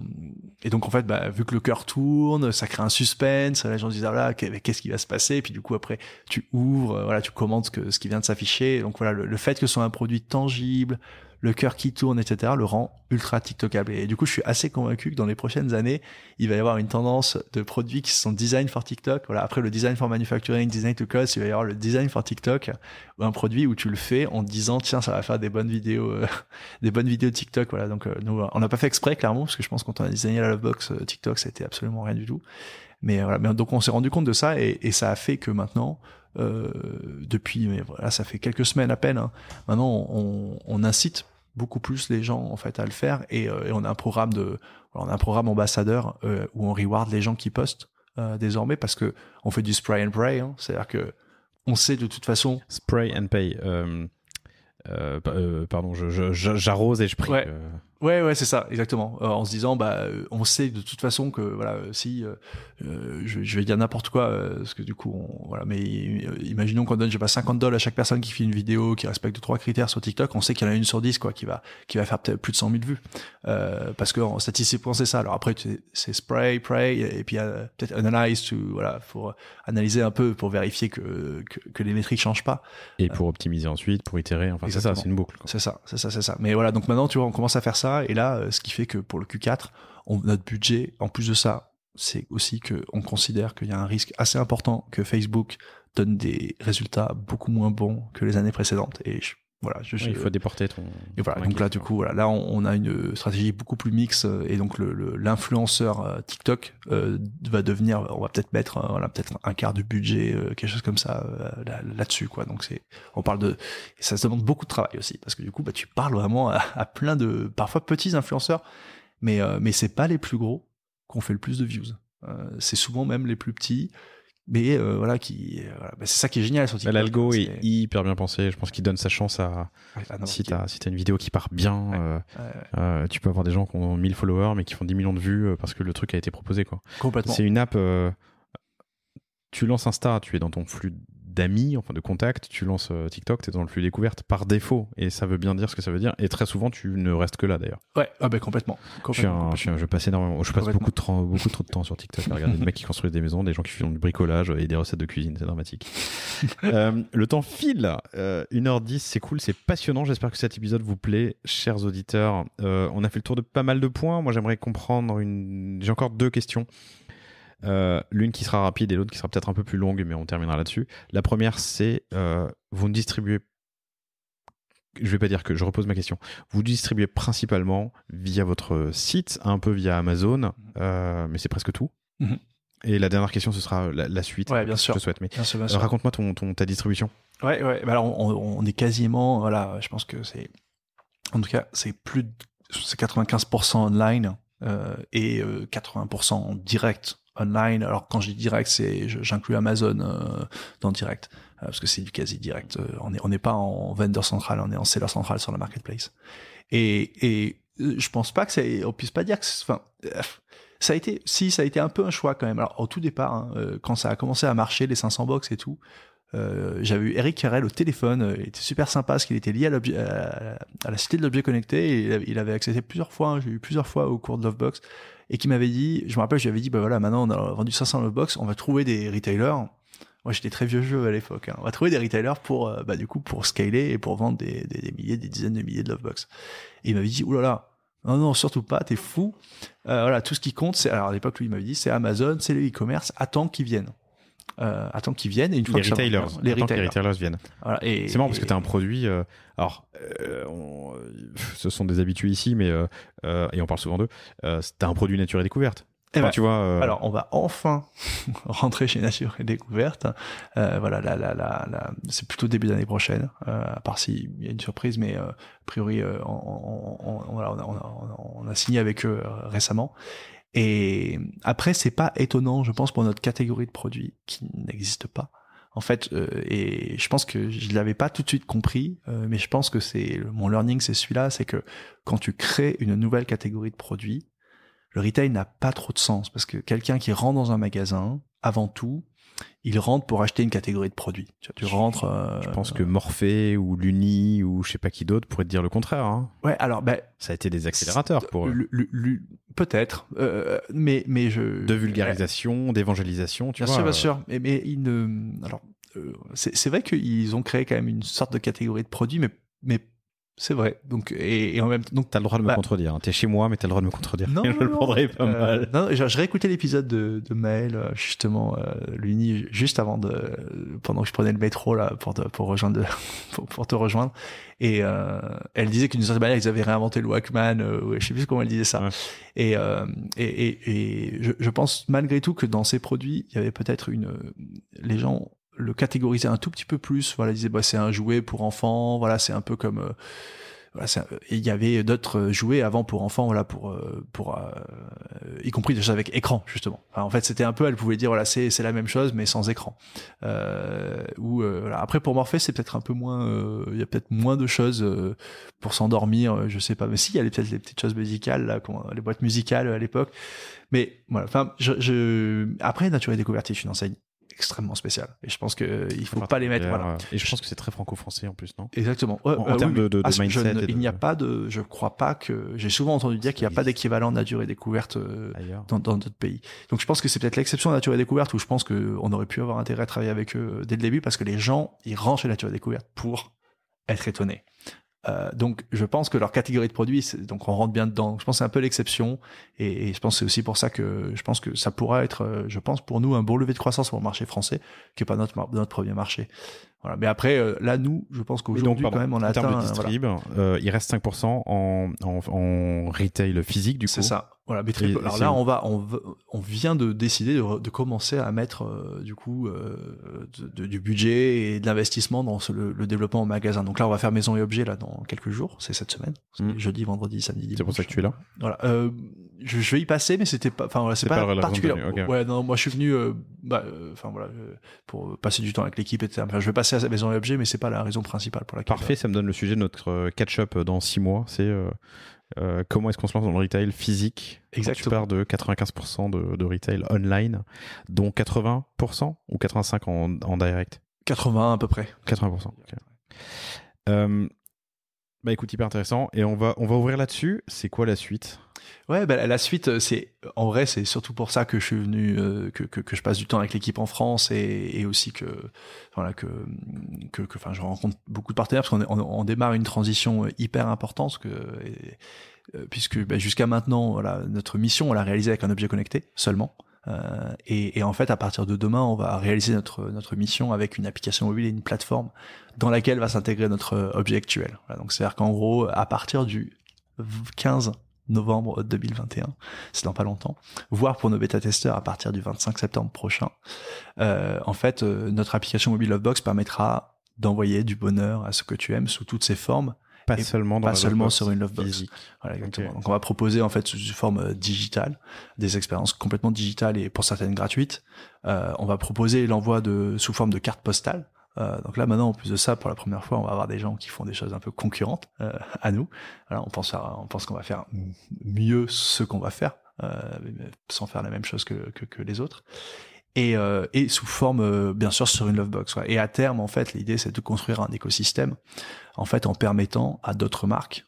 fait bah, vu que le cœur tourne ça crée un suspense les gens se disent ah là qu'est-ce qui va se passer et puis du coup après tu ouvres voilà tu commandes ce qui vient de s'afficher donc voilà le fait que ce soit un produit tangible le cœur qui tourne etc le rend ultra TikTokable et du coup je suis assez convaincu que dans les prochaines années il va y avoir une tendance de produits qui sont design for TikTok voilà après le design for manufacturing design to cost il va y avoir le design for TikTok ou un produit où tu le fais en te disant tiens ça va faire des bonnes vidéos TikTok voilà donc nous on n'a pas fait exprès clairement parce que je pense que quand on a designé la Lovebox TikTok ça a été absolument rien du tout mais voilà mais donc on s'est rendu compte de ça et ça a fait que maintenant depuis mais voilà ça fait quelques semaines à peine hein, maintenant on incite beaucoup plus les gens en fait à le faire et on a un programme ambassadeur où on reward les gens qui postent désormais parce que on fait du spray and pray hein, c'est-à-dire que on sait de toute façon spray and pay pardon j'arrose et je prie ouais c'est ça exactement en se disant bah on sait de toute façon que voilà si je vais dire n'importe quoi parce que du coup voilà mais imaginons qu'on donne je sais pas $50 à chaque personne qui fait une vidéo qui respecte 3 critères sur TikTok on sait qu'il y en a une sur 10 quoi qui va faire peut-être plus de 100 000 vues parce que statistiquement c'est ça alors après c'est spray pray et puis peut-être analyze voilà pour analyser un peu pour vérifier que les métriques changent pas et pour optimiser ensuite pour itérer enfin exactement. C'est ça c'est une boucle quoi. C'est ça mais voilà donc maintenant tu vois on commence à faire ça et là ce qui fait que pour le Q4 notre budget en plus de ça c'est aussi que on considère qu'il y a un risque assez important que Facebook donne des résultats beaucoup moins bons que les années précédentes et il faut déporter ton et voilà donc là du coup voilà là on a une stratégie beaucoup plus mixte et donc l'influenceur TikTok va devenir on va peut-être mettre voilà peut-être un quart du budget quelque chose comme ça là-dessus quoi donc on parle de et ça se demande beaucoup de travail aussi parce que du coup bah tu parles vraiment à plein de parfois petits influenceurs mais c'est pas les plus gros qu'on fait le plus de views c'est souvent même les plus petits mais voilà c'est ça qui est génial sur TikTok. L'algo est hyper bien pensé je pense qu'il donne sa chance à si t'as une vidéo qui part bien tu peux avoir des gens qui ont 1000 followers mais qui font 10 millions de vues parce que le truc a été proposé quoi. Complètement. C'est une app tu lances Insta tu es dans ton flux d'amis, enfin de contacts, tu lances TikTok, t'es dans le flux découverte par défaut et ça veut bien dire ce que ça veut dire et très souvent tu ne restes que là d'ailleurs. Ouais, complètement. Je passe énormément, je passe beaucoup trop de temps sur TikTok à regarder des mecs qui construisent des maisons, des gens qui font du bricolage et des recettes de cuisine, c'est dramatique. Le temps file, 1h10, c'est cool, c'est passionnant, j'espère que cet épisode vous plaît, chers auditeurs. On a fait le tour de pas mal de points, moi j'aimerais comprendre j'ai encore 2 questions. L'une qui sera rapide et l'autre qui sera peut-être un peu plus longue mais on terminera là-dessus. La première c'est vous ne distribuez je vais pas dire que je repose ma question vous distribuez principalement via votre site un peu via Amazon mais c'est presque tout et la dernière question ce sera la suite bien sûr. je te souhaite mais bien sûr. raconte-moi ta distribution. Bah alors on est quasiment voilà je pense que c'est en tout cas c'est 95% online et 80% en direct online. Alors quand je dis direct, j'inclus Amazon dans direct parce que c'est du quasi direct. On n'est pas en vendeur central, on est en seller central sur la marketplace. Et je pense pas que on puisse pas dire que ça a été un peu un choix quand même. Alors au tout départ, quand ça a commencé à marcher les 500 box et tout. J'avais eu Eric Carrel au téléphone, il était super sympa parce qu'il était lié à la cité de l'objet connecté et il avait accédé plusieurs fois, j'ai eu plusieurs fois au cours de Lovebox et qui m'avait dit, je me rappelle, je lui avais dit bah voilà, maintenant on a vendu 500 Lovebox, on va trouver des retailers. Moi j'étais très vieux jeu à l'époque, on va trouver des retailers pour du coup pour scaler et pour vendre des milliers, des dizaines de milliers de Lovebox. Et il m'avait dit oulala, non surtout pas, t'es fou. Voilà, tout ce qui compte, alors à l'époque lui il m'avait dit c'est Amazon, c'est le e-commerce, attends qu'ils viennent. Et une fois les retailers viennent. Voilà, c'est marrant parce que tu as un produit ce sont des habitués ici mais et on parle souvent d'eux, tu as un produit nature et découverte Enfin, tu vois, Alors, on va enfin rentrer chez Nature et Découverte. Voilà, c'est plutôt début d'année prochaine, à part s'il y a une surprise, mais a priori, on a signé avec eux récemment. Et après, c'est pas étonnant, je pense, pour notre catégorie de produits qui n'existe pas. En fait, et je pense que je l'avais pas tout de suite compris, mais je pense que mon learning, c'est celui-là, c'est que quand tu crées une nouvelle catégorie de produits, le retail n'a pas trop de sens parce que quelqu'un qui rentre dans un magasin, avant tout, il rentre pour acheter une catégorie de produits. Tu rentres. Je pense que Morphée ou Luni ou je sais pas qui d'autre pourrait te dire le contraire. Hein. Ouais, alors ça a été des accélérateurs pour eux. Peut-être, mais de vulgarisation, d'évangélisation, tu vois. Bien sûr, mais alors c'est vrai qu'ils ont créé quand même une sorte de catégorie de produits, mais c'est vrai. Donc et en même temps, t'as le droit de me contredire. Hein. T'es chez moi, mais t'as le droit de me contredire. Non, je le prendrais pas mal. Non, j'ai réécouté l'épisode de Maël justement, Luni, juste pendant que je prenais le métro là pour rejoindre pour te rejoindre. Et elle disait qu'une certaine manière ils avaient réinventé le Walkman. Je sais plus comment elle disait ça. Ouais. Et je pense malgré tout que dans ces produits, il y avait peut-être les gens le catégoriser un tout petit peu plus. Voilà, ils disaient c'est un jouet pour enfants. Voilà, c'est un peu comme il y avait d'autres jouets avant pour enfants. Voilà, pour y compris des choses avec écran justement. Enfin, en fait, c'était un peu, elle pouvait dire voilà, c'est la même chose mais sans écran. Voilà. Après pour Morphée, c'est peut-être un peu moins. Il y a peut-être moins de choses pour s'endormir. Je sais pas, mais si, il y a peut-être les petites choses musicales là, les boîtes musicales à l'époque. Mais voilà. Enfin, après Nature et Découverte, c'est une enseigne extrêmement spécial et je pense que il faut pas les mettre voilà. Et je pense que c'est très franco-français en plus, non? Exactement. En termes de mindset il n'y a pas de, je crois pas que j'ai souvent entendu dire qu'il n'y a pas d'équivalent Nature et Découverte dans d'autres pays. Donc je pense que c'est peut-être l'exception de Nature et Découverte où je pense que on aurait pu avoir intérêt à travailler avec eux dès le début parce que les gens ils rentrent chez Nature et Découverte pour être étonnés. Donc je pense que leur catégorie de produits, donc on rentre bien dedans. Je pense que c'est un peu l'exception et je pense que c'est aussi pour ça que je pense que ça pourra être, je pense pour nous un bon levier de croissance pour le marché français, qui est pas notre premier marché. Voilà. Mais après, là, nous, je pense qu'aujourd'hui, quand même, on a atteint... En termes de distrib, il reste 5% en retail physique, du coup. C'est ça. Voilà. Mais alors là, on vient de décider de commencer à mettre, du coup, du budget et de l'investissement dans le développement en magasin. Donc là, on va faire maison et objet, là, dans quelques jours. C'est cette semaine. Jeudi, vendredi, samedi, dimanche. C'est pour ça que tu es là? Voilà. Je vais y passer, mais c'était pas, enfin voilà, c'est pas particulier. Okay. Ouais, non, moi je suis venu, pour passer du temps avec l'équipe, etc. Enfin, je vais passer à la maison et objet, mais c'est pas la raison principale pour laquelle. Parfait, ça me donne le sujet de notre catch-up dans 6 mois. C'est comment est-ce qu'on se lance dans le retail physique? Exactement. Tu pars de 95% de retail online, dont 80% ou 85% en direct? 80 à peu près. 80%. Okay. Bah écoute, hyper intéressant. Et on va ouvrir là-dessus. C'est quoi la suite? Ouais, la suite, c'est en vrai, c'est surtout pour ça que je suis venu, que je passe du temps avec l'équipe en France et aussi que je rencontre beaucoup de partenaires parce qu'on démarre une transition hyper importante puisque jusqu'à maintenant, voilà, notre mission, on l'a réalisée avec un objet connecté seulement. Et en fait, à partir de demain, on va réaliser notre mission avec une application mobile et une plateforme dans laquelle va s'intégrer notre objet actuel. Voilà, donc c'est-à-dire qu'en gros, à partir du 15 novembre 2021, c'est dans pas longtemps, voire pour nos bêta-testeurs à partir du 25 septembre prochain, en fait, notre application mobile Lovebox permettra d'envoyer du bonheur à ce que tu aimes sous toutes ses formes. Pas seulement sur une Lovebox. Voilà, exactement. Okay. Donc on va proposer en fait sous une forme digitale des expériences complètement digitales et pour certaines gratuites. On va proposer l'envoi sous forme de carte postale. Donc là maintenant, en plus de ça, pour la première fois, on va avoir des gens qui font des choses un peu concurrentes à nous. Alors on pense qu'on va faire mieux ce qu'on va faire, sans faire la même chose que les autres. Et sous forme bien sûr sur une Lovebox. Ouais. Et à terme, en fait, l'idée c'est de construire un écosystème, en fait, en permettant à d'autres marques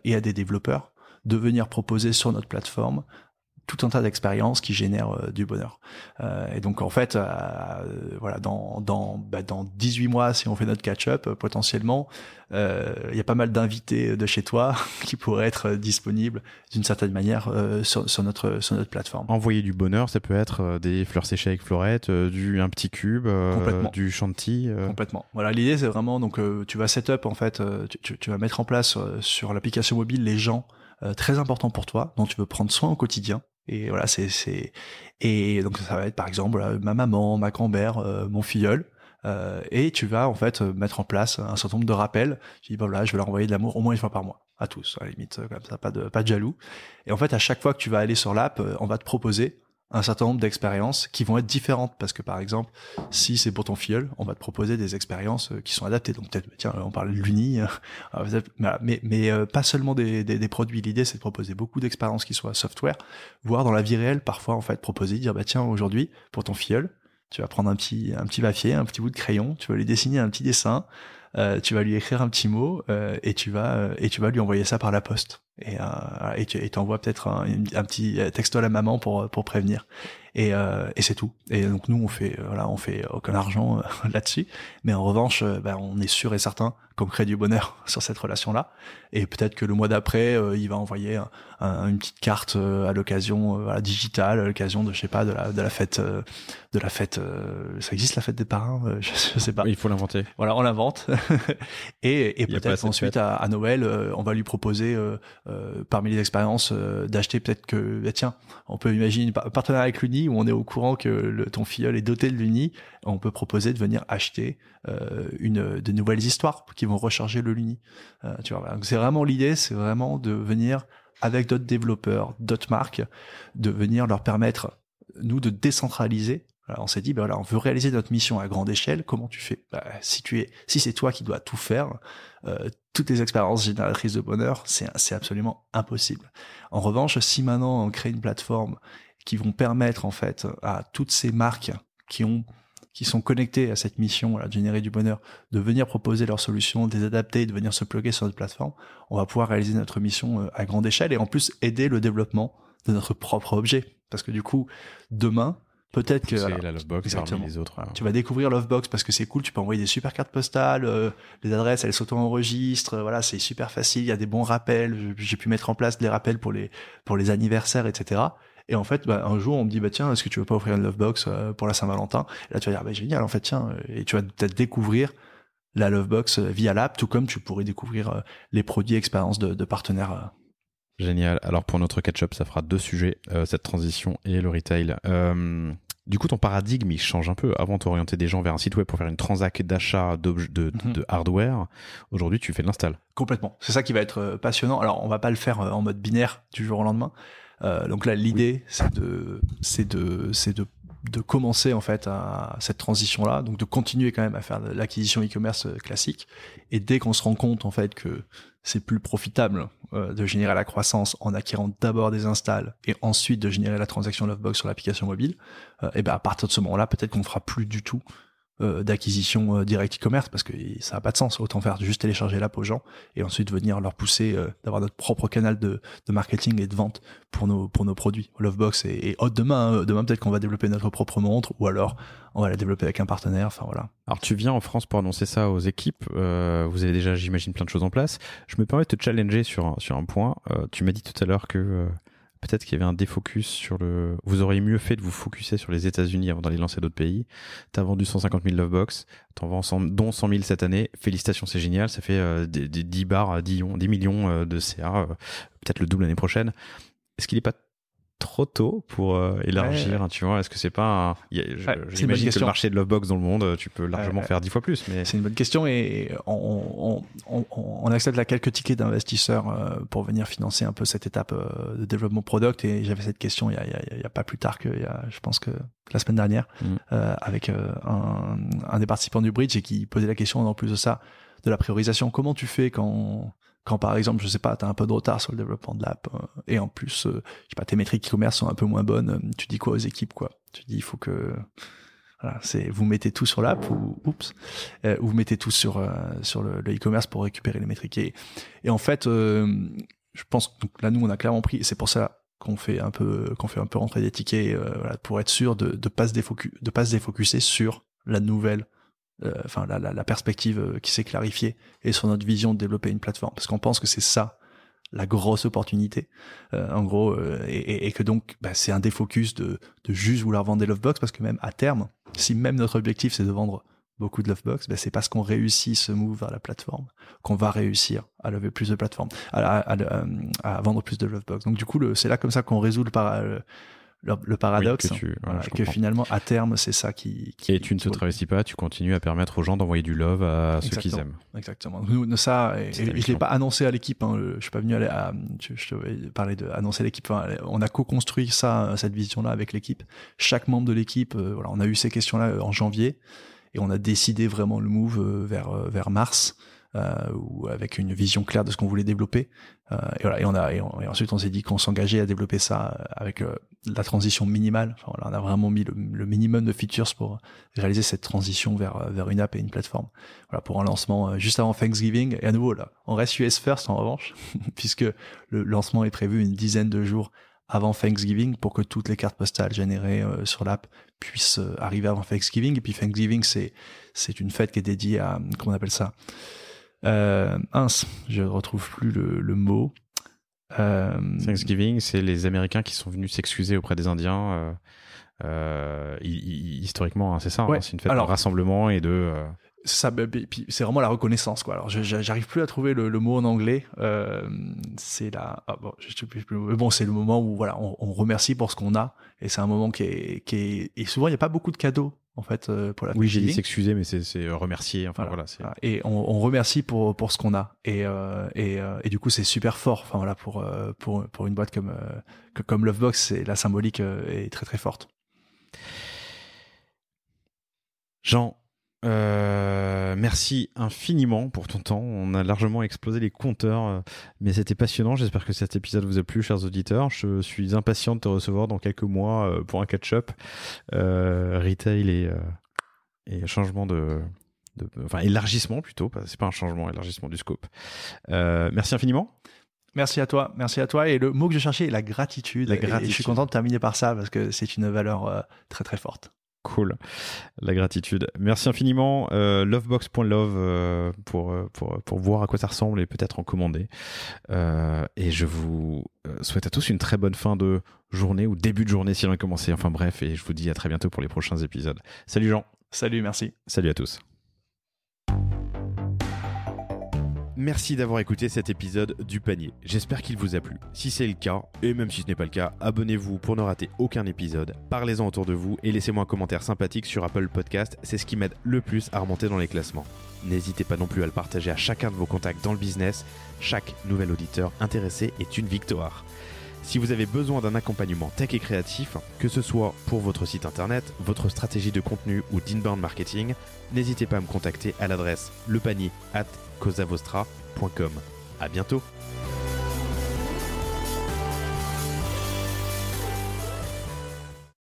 et à des développeurs de venir proposer sur notre plateforme tout un tas d'expériences qui génèrent du bonheur. Et donc en fait, voilà, dans 18 mois, si on fait notre catch-up, potentiellement, il y a pas mal d'invités de chez toi qui pourraient être disponibles d'une certaine manière sur notre plateforme. Envoyer du bonheur, ça peut être des fleurs séchées avec Florette, un petit cube, du chantilly. Complètement. Voilà, l'idée c'est vraiment donc tu vas setup en fait, tu vas mettre en place sur l'application mobile les gens très importants pour toi, dont tu veux prendre soin au quotidien. Et voilà, et donc ça va être par exemple ma maman, ma grand-mère, mon filleul. Et tu vas en fait mettre en place un certain nombre de rappels. Tu dis voilà, je vais leur envoyer de l'amour au moins une fois par mois, à tous, à la limite comme ça, pas de jaloux. Et en fait, à chaque fois que tu vas aller sur l'app, on va te proposer un certain nombre d'expériences qui vont être différentes, parce que par exemple, si c'est pour ton filleul, on va te proposer des expériences qui sont adaptées. Donc peut-être, tiens, on parle de l'Uni, mais pas seulement des produits. L'idée, c'est de proposer beaucoup d'expériences qui soient software, voire dans la vie réelle, parfois en fait proposer, dire bah tiens, aujourd'hui pour ton filleul, tu vas prendre un petit papier, un petit bout de crayon, tu vas lui dessiner un petit dessin, tu vas lui écrire un petit mot et tu vas lui envoyer ça par la poste. Et tu envoies peut-être un petit texto à la maman pour prévenir. Et c'est tout. Et donc nous on fait aucun argent là-dessus, mais en revanche on est sûr et certain qu'on crée du bonheur sur cette relation-là. Et peut-être que le mois d'après il va envoyer une petite carte à l'occasion digitale, à l'occasion de je sais pas de la fête ça existe la fête des parrains, je sais pas. Il faut l'inventer. Voilà, on l'invente. et peut-être ensuite à Noël on va lui proposer parmi les expériences d'acheter peut-être que tiens, on peut imaginer un partenariat avec l'Uni où on est au courant que ton filleul est doté de l'Uni, on peut proposer de venir acheter de nouvelles histoires qui vont recharger le l'Uni. Tu vois, voilà. Donc c'est vraiment l'idée, c'est vraiment de venir avec d'autres développeurs, d'autres marques, de venir leur permettre nous de décentraliser. Alors on s'est dit on veut réaliser notre mission à grande échelle, comment tu fais? Si c'est toi qui dois tout faire, toutes les expériences génératrices de bonheur, c'est absolument impossible. En revanche, si maintenant on crée une plateforme qui vont permettre en fait à toutes ces marques qui sont connectées à cette mission de générer du bonheur, de venir proposer leurs solutions, de les adapter, de venir se plugger sur notre plateforme, on va pouvoir réaliser notre mission à grande échelle et en plus aider le développement de notre propre objet. Parce que du coup, demain, peut-être que c'est la Lovebox parmi les autres. Tu vas découvrir Lovebox parce que c'est cool, tu peux envoyer des super cartes postales, les adresses elles s'auto-enregistrent, voilà, c'est super facile, il y a des bons rappels, j'ai pu mettre en place des rappels pour les anniversaires, etc. Et en fait, un jour on me dit tiens, est-ce que tu veux pas offrir une Lovebox pour la Saint-Valentin? Et là tu vas dire génial, en fait tiens, et tu vas peut-être découvrir la Lovebox via l'app, tout comme tu pourrais découvrir les produits expériences de partenaires. Génial. Alors pour notre catch-up, ça fera 2 sujets, cette transition et le retail. Du coup, ton paradigme, il change un peu. Avant, tu orientais des gens vers un site web pour faire une transac d'achat de hardware. Aujourd'hui, tu fais de l'install. Complètement. C'est ça qui va être passionnant. Alors, on va pas le faire en mode binaire du jour au lendemain. Donc là, l'idée, c'est de commencer en fait à cette transition-là, donc de continuer quand même à faire de l'acquisition e-commerce classique. Et dès qu'on se rend compte en fait que c'est plus profitable de générer la croissance en acquérant d'abord des installs et ensuite de générer la transaction Lovebox sur l'application mobile, et à partir de ce moment-là, peut-être qu'on ne fera plus du tout d'acquisition direct e-commerce parce que ça n'a pas de sens. Autant faire juste télécharger l'app aux gens et ensuite venir leur pousser d'avoir notre propre canal de marketing et de vente pour nos produits. Lovebox et demain peut-être qu'on va développer notre propre montre ou alors on va la développer avec un partenaire. Enfin voilà. Alors tu viens en France pour annoncer ça aux équipes. Vous avez déjà, j'imagine, plein de choses en place. Je me permets de te challenger sur un point. Tu m'as dit tout à l'heure que peut-être qu'il y avait un défocus sur vous auriez mieux fait de vous focuser sur les États-Unis avant d'aller lancer d'autres pays. T'as vendu 150 000 Lovebox, t'en vends dont 100 000 cette année. Félicitations, c'est génial. Ça fait 10 millions de CA, peut-être le double l'année prochaine. Est-ce qu'il n'est pas trop tôt pour élargir, tu vois? Est-ce que c'est pas j'imagine que le marché de Lovebox dans le monde, tu peux largement faire 10 fois plus, mais c'est une bonne question et on accepte là quelques tickets d'investisseurs pour venir financer un peu cette étape de développement product et j'avais cette question il y a pas plus tard que je pense que la semaine dernière avec un des participants du bridge et qui posait la question en plus de ça de la priorisation. Comment tu fais quand par exemple, je sais pas, t'as un peu de retard sur le développement de l'app et en plus, je sais pas, tes métriques e-commerce sont un peu moins bonnes, tu dis quoi aux équipes, quoi? Tu dis, il faut que, voilà, vous mettez tout sur l'app ou vous mettez tout sur le e-commerce pour récupérer les métriques. Et en fait, je pense que là, nous, on a clairement pris, et c'est pour ça qu'on fait un peu rentrer des tickets, voilà, pour être sûr de pas se défocuser sur la nouvelle la perspective qui s'est clarifiée et sur notre vision de développer une plateforme parce qu'on pense que c'est ça la grosse opportunité en gros et que donc c'est un défocus de juste vouloir vendre des Lovebox parce que même à terme si même notre objectif c'est de vendre beaucoup de Lovebox, c'est parce qu'on réussit ce move vers la plateforme qu'on va réussir à lever plus de plateformes, à vendre plus de Lovebox. Donc du coup, c'est là comme ça qu'on résout le paradoxe, que finalement à terme c'est ça qui et tu ne te travestis pas, tu continues à permettre aux gens d'envoyer du love à ceux qu'ils aiment. Exactement. Nous, ça, et je l'ai pas annoncé à l'équipe, je suis pas venu je te parlais de annoncer l'équipe, on a co-construit cette vision là avec l'équipe. Chaque membre de l'équipe, on a eu ces questions là en janvier et on a décidé vraiment le move vers mars. Ou avec une vision claire de ce qu'on voulait développer, et ensuite on s'est dit qu'on s'engageait à développer ça avec la transition minimale. On a vraiment mis le minimum de features pour réaliser cette transition vers une app et une plateforme. Pour un lancement juste avant Thanksgiving. Et à nouveau là, on reste US first en revanche, puisque le lancement est prévu une dizaine de jours avant Thanksgiving pour que toutes les cartes postales générées sur l'app puissent arriver avant Thanksgiving. Et puis Thanksgiving, c'est une fête qui est dédiée à, comment on appelle ça, je retrouve plus le mot. Thanksgiving, c'est les Américains qui sont venus s'excuser auprès des Indiens. Historiquement, c'est ça. C'est une fête de rassemblement et de. Ça, c'est vraiment la reconnaissance, quoi. Alors, j'arrive plus à trouver le mot en anglais. C'est la. C'est le moment où on remercie pour ce qu'on a, et c'est un moment qui est. Et souvent, il n'y a pas beaucoup de cadeaux. En fait, pour la oui, j'ai dit s'excuser, mais c'est remercier. Enfin Et on remercie pour ce qu'on a. Et du coup, c'est super fort. Enfin pour une boîte comme Lovebox, la symbolique est très très forte. Jean, merci infiniment pour ton temps. On a largement explosé les compteurs, mais c'était passionnant. J'espère que cet épisode vous a plu, chers auditeurs. Je suis impatient de te recevoir dans quelques mois pour un catch-up retail et changement enfin élargissement plutôt. C'est pas un changement, élargissement du scope. Merci infiniment. Merci à toi. Et le mot que je cherchais est la gratitude. Et je suis content de terminer par ça parce que c'est une valeur très très forte. Cool, la gratitude. Merci infiniment. Lovebox.love pour voir à quoi ça ressemble et peut-être en commander. Et je vous souhaite à tous une très bonne fin de journée ou début de journée si on a commencé. Enfin bref, et je vous dis à très bientôt pour les prochains épisodes. Salut Jean. Salut, merci. Salut à tous. Merci d'avoir écouté cet épisode du panier. J'espère qu'il vous a plu. Si c'est le cas, et même si ce n'est pas le cas, abonnez-vous pour ne rater aucun épisode. Parlez-en autour de vous et laissez-moi un commentaire sympathique sur Apple Podcast. C'est ce qui m'aide le plus à remonter dans les classements. N'hésitez pas non plus à le partager à chacun de vos contacts dans le business. Chaque nouvel auditeur intéressé est une victoire. Si vous avez besoin d'un accompagnement tech et créatif, que ce soit pour votre site internet, votre stratégie de contenu ou d'inbound marketing, n'hésitez pas à me contacter à l'adresse lepanier@causavostra.com. À bientôt.